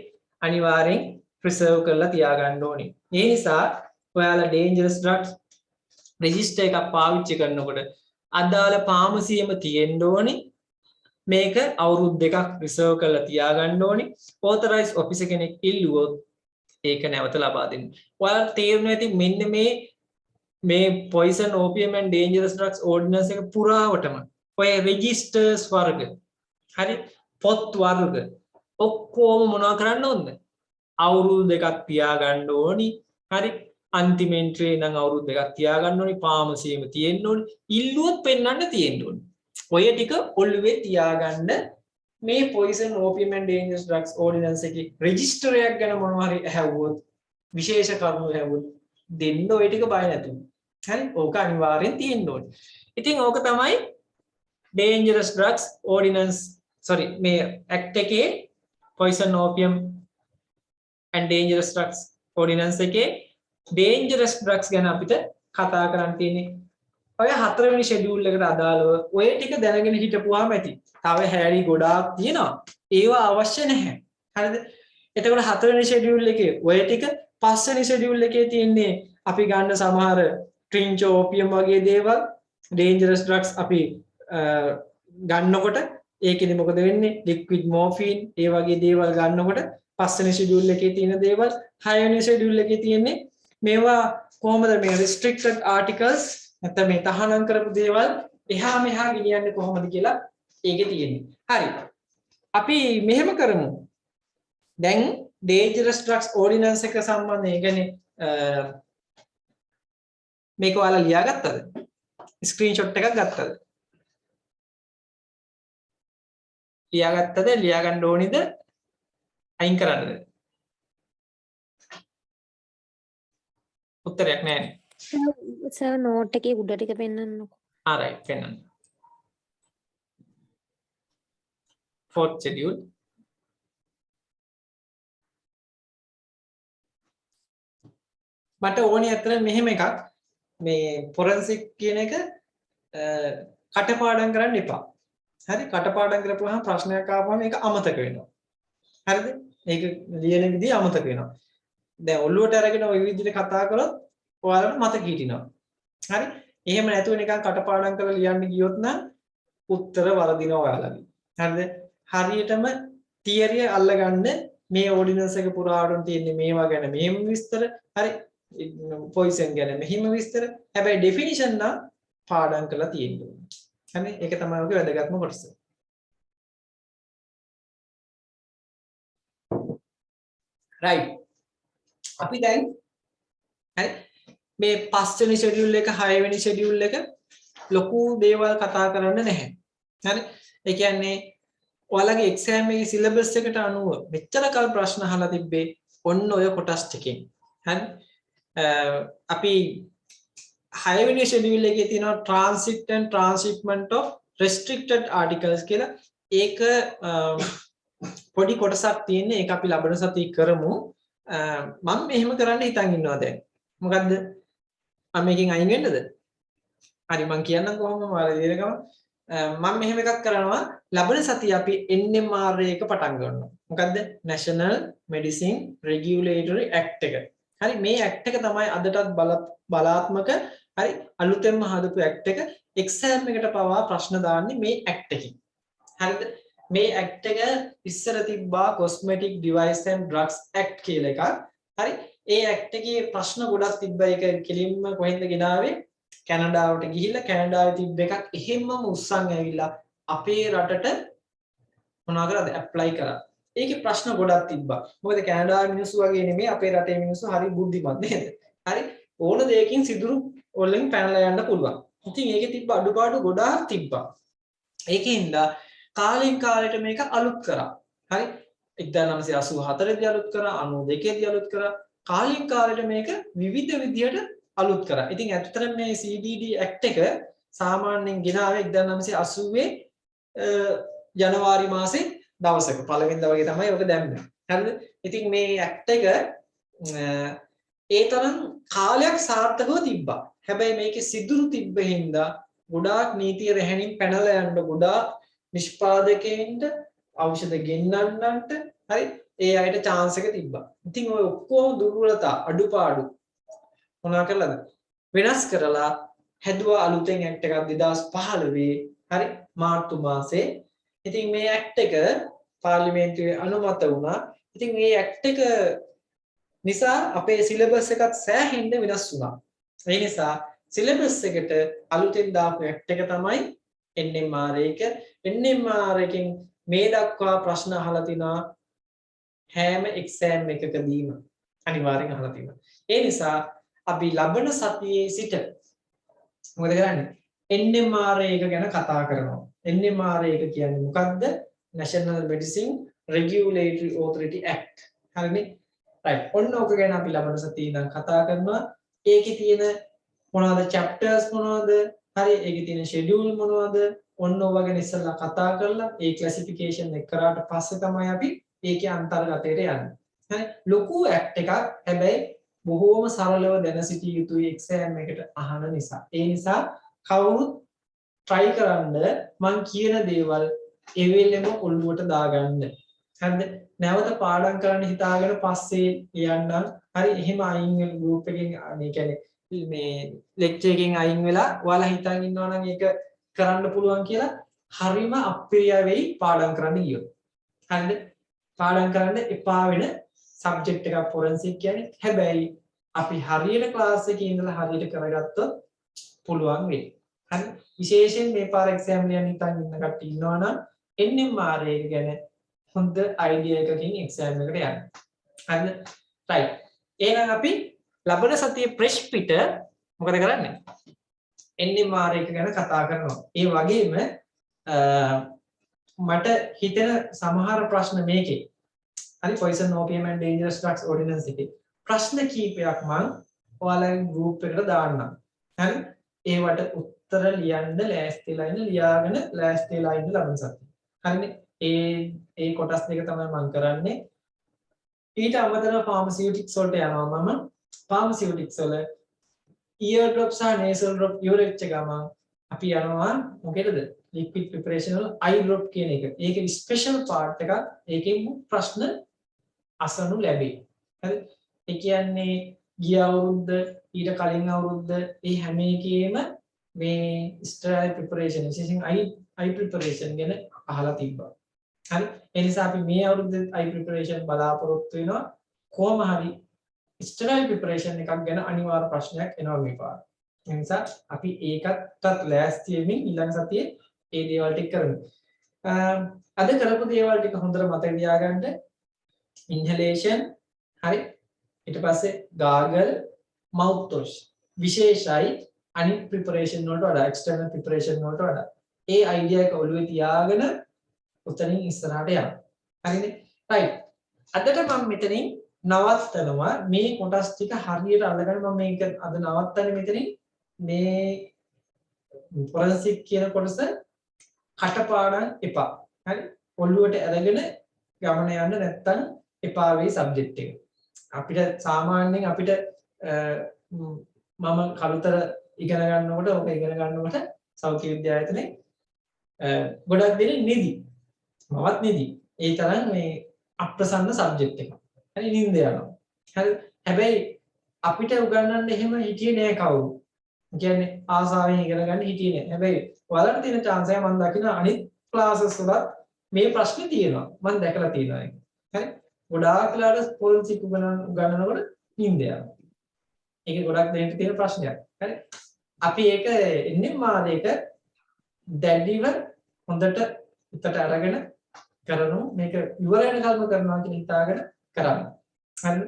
අනිවාර්යෙන් preserve කරලා තියාගන්න ඕනේ. ඒ නිසා ඔයාලා dangerous drugs register එකක් පාවිච්චි කරනකොට අදාළ ෆාමසියෙම තියෙන්න ඕනේ. මේක අවුරුදු දෙකක් preserve කරලා තියාගන්න ඕනේ. authorized officer කෙනෙක් ඉල්ලුවොත් ඒක නැවත ලබා දෙන්න. ඔයාලා තේරුණා ඇති මෙන්න මේ poison opium and dangerous drugs ordinance එක පුරාවටම ඔය registers වර්ග හරි පොත් වර්ග ඔක්කොම මොනවා කරන්න ඕනද? අවුරුදු දෙකක් තියාගන්න ඕනි. හරි අන්තිම entry නම් අවුරුදු දෙකක් තියාගන්න ඕනි. ෆාමසියෙම තියෙන්න ඕනි. ඉල්ලුවොත් පෙන්වන්න තියෙන්න ඕනි. ඔය ටික ඔළුවේ තියාගන්න මේ poison opium and dangerous drugs ordinance එකේ register එකක් ගැන මොනවා හරි ඇහුවොත් විශේෂ කරුණු ඇහුවොත් දෙන්න ඔය ටික බය නැතුව. හරි ඕක අනිවාර්යෙන් තියෙන්න ඕනේ. ඉතින් ඕක තමයි dangerous drugs ordinance මේ act එකේ poison opium and dangerous drugs ordinance එකේ dangerous drugs ගැන අපිට කතා කරන්න තියෙන්නේ. ඔය 4 වෙනි schedule එකට අදාළව ඔය ටික දැනගෙන හිටපුවාම ඇති. තව හැරි ගොඩාක් තියෙනවා. ඒවා අවශ්‍ය නැහැ. හරිද? එතකොට 4 වෙනි schedule එකේ ඔය ටික 5 වෙනි schedule එකේ තියෙන්නේ අපි ගන්න සමහර ට්‍රින්චෝ ඕපියම් වගේ දේවල් dangerous drugs අපි ගන්නකොට ඒකෙදි මොකද වෙන්නේ? liquid morphine ඒ වගේ දේවල් ගන්නකොට 5 වෙනි schedule එකේ තියෙන දේවල් 6 වෙනි schedule එකේ තියෙන්නේ මේවා කොහොමද මේ restricted articles නැත්නම් මේ තහනම් කරපු දේවල් එහා මෙහා ගෙනියන්නේ කොහොමද කියලා ඒකේ තියෙන්නේ. හරි. අපි මෙහෙම කරමු. දැන් dangerous drugs ordinance එක සම්බන්ධයෙන් කියන්නේ මේක ඔයාලා ලියාගත්තද? ස්ක්‍රීන්ෂොට් එකක් ගත්තද? ලියාගත්තද? ලියාගන්න ඕනිද? අයින් කරන්නද? උත්තරයක් නැහැ. සර් නෝට් එකේ උඩ ටික පෙන්නන්නකෝ. right පෙන්නන්න. fourth schedule මට ඕනේ අතර මෙහෙම එකක් මේ forensic කියන එක කටපාඩම් කරන්න එපා. හරි කටපාඩම් කරපුවාම ප්‍රශ්නයක් ආවම ඒක අමතක වෙනවා. හරිද? ඒක ලියන විදිහ අමතක වෙනවා. දැන් ඔළුවට අරගෙන ওই විදිහට කතා කරොත් ඔයාලට මතක හිටිනවා. හරි? එහෙම නැතුව නිකන් කටපාඩම් කරලා ලියන්න ගියොත් නම් උත්තර වරදිනවා ඔයාලගේ. හරිද? හරියටම තියරිය අල්ලගන්න මේ ඕඩිනන්ස් එක පුරාවටම තියෙන්නේ මේවා ගැන මෙහෙම විස්තර. හරි? පොයිසන් ගැන මෙහෙම විස්තර. හැබැයි ඩෙෆිනිෂන් නම් පාඩම් කරලා තියෙන්න ඕනේ. හරි? ඒක තමයි ඔගේ වැදගත්ම කොටස. right. අපි දැන් හරි මේ 5 වෙනි schedule එක 6 වෙනි schedule එක ලොකු දේවල් කතා කරන්න නැහැ. හරි? ඒ කියන්නේ ඔයාලගේ exam එකේ syllabus එකට අනුව මෙච්චර කල් ප්‍රශ්න අහලා තිබ්බේ ඔන්න ඔය කොටස් ටිකෙන්. හරි. අපි 6 වෙනි ෂෙඩියුල් එකේ තියෙනවා transit and transshipment of restricted articles කියලා. ඒක පොඩි කොටසක් තියෙන්නේ. ඒක අපි ලබන සතියේ කරමු. මම මෙහෙම කරන්න හිතන් ඉන්නවා දැන්. මොකද්ද? මම මේකෙන් අයින් වෙන්නද? හරි මම කියන්නම් කොහොමද ඔයාලා ඉගෙන ගමු. මම මෙහෙම එකක් කරනවා. ලබන සතියේ අපි NMR එක පටන් ගන්නවා. මොකද්ද? National Medicine Regulatory Act එක. හරි මේ ඇක්ට් එක තමයි අදටත් බලාත්මක. හරි අලුතෙන්ම හදපු ඇක්ට් එක. එක්සෑම් එකට පවා ප්‍රශ්න දාන්නේ මේ ඇක්ට් එකකින්. හරිද? මේ ඇක්ට් එක ඉස්සර තිබ්බා Cosmetic Device and Drugs Act කියලා එකක්. හරි ඒ ඇක්ට් එකේ ප්‍රශ්න ගොඩක් තිබ්බා. ඒක කෙලින්ම කොහෙන්ද ගෙනාවේ? කැනඩාවට ගිහිල්ලා කැනඩාවේ තිබ්බ එකක් එහෙම්මම උස්සන් ඇවිල්ලා අපේ රටට මොනවා කරාද? ඇප්ලයි කරා. ඒකේ ප්‍රශ්න ගොඩක් තිබ්බා. මොකද කැනඩාවේ මිනිස්සු වගේ නෙමෙයි අපේ රටේ මිනිස්සු හරි බුද්ධිමත් නේද? හරි ඕන දෙයකින් සිදුරු වලින් පැනලා යන්න පුළුවන්. ඉතින් ඒකේ තිබ්බ අඩුපාඩු ගොඩාක් තිබ්බා. ඒකෙන්ද කාලෙන් කාලෙට මේක අලුත් කරා. හරි 1984 දී අලුත් කරා, 92 දී අලුත් කරා. කාලෙන් කාලෙට මේක විවිධ විදියට අලුත් කරා. ඉතින් ඇත්තටම මේ CDD ඇක්ට් එක සාමාන්‍යයෙන් ගෙනාවේ 1980 ජනවාරි මාසේ දවසක පළවෙනිදා වගේ තමයි ඔක දැම්මේ. හරිද? ඉතින් මේ ඇක්ට් එක ඒ තරම් කාලයක් සාර්ථකව තිබ්බා. හැබැයි මේකේ සිදුරු තිබ්බ හින්දා ගොඩාක් නීතිය රැහැණින් පැනලා යන්න ගොඩාක් නිෂ්පාදකයින්ට ඖෂධ ගෙන්නන්නන්ට හරි ඒ අයට chance එක තිබ්බා. ඉතින් ඔය ඔක්කොම දුර්වලතා අඩුපාඩු මොනවා කරලාද? වෙනස් කරලා හැදුවා අලුතෙන් ඇක්ට් එකක් 2015 හරි මාර්තු මාසේ. ඉතින් මේ ඇක්ට් එක පාර්ලිමේන්තුවේ අනුමත වුණා. ඉතින් මේ ඇක්ට් එක නිසා අපේ සිලබස් එකත් සෑහෙන්න වෙනස් වුණා. ඒ නිසා සිලබස් එකට අලුතෙන් දාපු ඇක්ට් එක තමයි NMR එක. NMR එකෙන් මේ දක්වා ප්‍රශ්න අහලා තිනවා හැම එක්සෑම් එකකදීම අනිවාර්යෙන් අහලා තිනවා. ඒ නිසා අපි ලබන සතියේ සිට මොකද කරන්නේ? NMR එක ගැන කතා කරනවා. NMR එක කියන්නේ මොකක්ද? National Medicine Regulatory Authority Act. හරිනේ? right. ඔන්න ඔක ගැන අපි ලබන සතියේ ඉඳන් කතා කරනවා. ඒකේ තියෙන මොනවද chapters මොනවද? හරි ඒකේ තියෙන schedule මොනවද? ඔන්න ඔය ගැන ඉස්සෙල්ලා කතා කරලා ඒ classification එක කරාට පස්සේ තමයි අපි ඒකේ අන්තර්ගතයට යන්නේ. හරි ලොකු ඇක්ට් එකක්. හැබැයි බොහෝම සරලව දැන සිටිය යුතුයි එක්සෑම් එකට අහන නිසා. ඒ නිසා කවුරුත් try කරන්න මං කියන දේවල් ඒ වෙලෙම ඔළුවට දාගන්න. හරිද? නැවත පාඩම් කරන්න හිතාගෙන පස්සේ යන්නම්. හරි එහෙම අයින් වෙන group එකකින් මේ කියන්නේ මේ lecture එකෙන් අයින් වෙලා ඔයාලා හිතන් ඉන්නවා නම් ඒක කරන්න පුළුවන් කියලා හරිම අප්‍රිය වෙයි පාඩම් කරන්න ගියොත්. හරිද? පාඩම් කරන්න එපා වෙන සබ්ජෙක්ට් එකක් ෆොරෙන්සික් කියන්නේ. හැබැයි අපි හරියට ක්ලාස් එකේ ඉඳලා හරියට කරගත්තොත් පුළුවන් වෙයි. හරි? විශේෂයෙන් මේ පාර එක්සෑම් ලියන්න හිතන් ඉන්න කට්ටිය ඉන්නවා නම් NMR එක ගැන හොඳ අයිඩියා එකකින් එක්සෑම් එකට යන්න. හරිද? right. එහෙනම් අපි ලබන සතියේ ප්‍රෙෂ් පිට මොකද කරන්නේ? NMR එක ගැන කතා කරනවා. ඒ වගේම මට හිතෙන සමහර ප්‍රශ්න මේකේ. හරි Poison Opium and Dangerous Drugs Ordinance එකේ ප්‍රශ්න කීපයක් මම ඔයාලගේ group එකට දාන්නම්. හරි? ඒවට උත්තර ලියන්න ලෑස්තිලා ඉන්න ලියාගෙන ලෑස්තිලා ඉන්න ලබන සතියේ. හරිනේ? ඒ කොටස් දෙක තමයි මම කරන්නේ. ඊට අමතරව pharmaceutics වලට යනවා මම. pharmaceutics වල ear drop සහ nasal drop ඉවරෙච්ච ගමන් අපි යනවා මොකේද? liquid preparation වල eye drop කියන එක. ඒකේ ස්පෙෂල් පාර්ට් එකක්. ඒකෙන් ප්‍රශ්න අසනු ලැබේ. හරි? ඒ කියන්නේ ගිය අවුරුද්ද ඊට කලින් අවුරුද්ද මේ හැම එකේම මේ sterile preparation විශේෂයෙන් eye preparation ගැන අහලා තිබ්බා. හරි? ඒ නිසා අපි මේ අවුරුද්දේ eye preparation බලාපොරොත්තු වෙනවා. කොහොම හරි sterile preparation එකක් ගැන අනිවාර්ය ප්‍රශ්නයක් එනවා මේ පාර. ඒ නිසා අපි ඒකටත් ලෑස්ති වෙමින් ඊළඟ සතියේ ඒ දේවල් ටික කරමු. අද කරපු දේවල් ටික හොඳට මතක තියාගන්න. inhalation හරි ඊට පස්සේ gargle mouth wash විශේෂයි අනිත් preparation වලට වඩා external preparation වලට වඩා ඒ idea එක ඔළුවේ තියාගෙන උතනින් ඉස්සරහට යන්න. හරිනේ? right. අදට මම මෙතනින් නවත්තනවා මේ කොටස් ටික හරියට අල්ලගෙන මම මේක අද නවත්තන්නේ මෙතනින් මේ ෆොරන්සික් කියන කොටස කටපාඩම් එපා හරි ඔළුවට අරගෙන ගමන යන්න නැත්තම් එපා වෙයි සබ්ජෙක්ට් එක අපිට සාමාන්‍යයෙන් අපිට මම කලුතර ඉගෙන ගන්නකොට ඔක ඉගෙන ගන්නකොට සෞඛ්‍ය විද්‍යාලයේ ගොඩක් දෙනෙක් නිදි මවත් නිදි ඒ තරම් මේ අප්‍රසන්න සබ්ජෙක්ට් එකක් හරි නිින්ද යනවා හරි හැබැයි අපිට උගන්වන්න එහෙම හිටියේ නෑ කවුරු කියන්නේ ආසාවෙන් ඉගෙන ගන්න හිටියේ නෑ හැබැයි ඔයාලට තියෙන chance එක මම දකින අනිත් ක්ලාසස් වලත් මේ ප්‍රශ්නේ තියෙනවා මම දැකලා තියෙනවා ඒක හරි ගොඩාක් වෙලාවට ෆොරන්සික් උගන්වනකොට නිින්ද යනවා ඒක ගොඩක් දෙනෙක් තියෙන ප්‍රශ්නයක් හරි අපි ඒක එන්නේ මාදේක දැඩිව හොඳට උත්තර අරගෙන කරනු මේක ඉවර වෙනකල්ම කරනවා කියන හිතාගෙන කරන්න. හරි.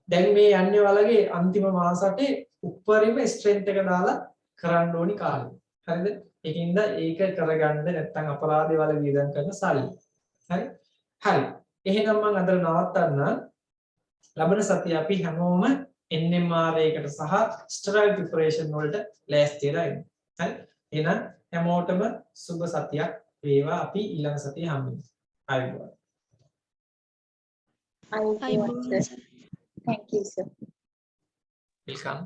දැන් මේ යන්නේ වලගේ අන්තිම මාස 8 උප්පරිම ස්ට්‍රෙන්ත් එක දාලා කරන්න ඕනි කාලේ. හරිද? ඒකින්ද ඒක කරගන්න නැත්නම් අපරාධය වල වියදම් කරන සල්ලි. හරි? හරි. එහෙනම් මම අද නවත්තන්න. ලබන සතිය අපි හැමෝම NMR එකකට සහ ස්ටෙරයිල් ප්‍රිපරේෂන් වලට ලෑස්ති වෙලා ඉන්න. හරි? එහෙනම් හැමෝටම සුබ සතියක් වේවා අපි ඊළඟ සතියේ හම්බෙමු. ආයුබෝවන්. I sir. Thank you, sir. Welcome.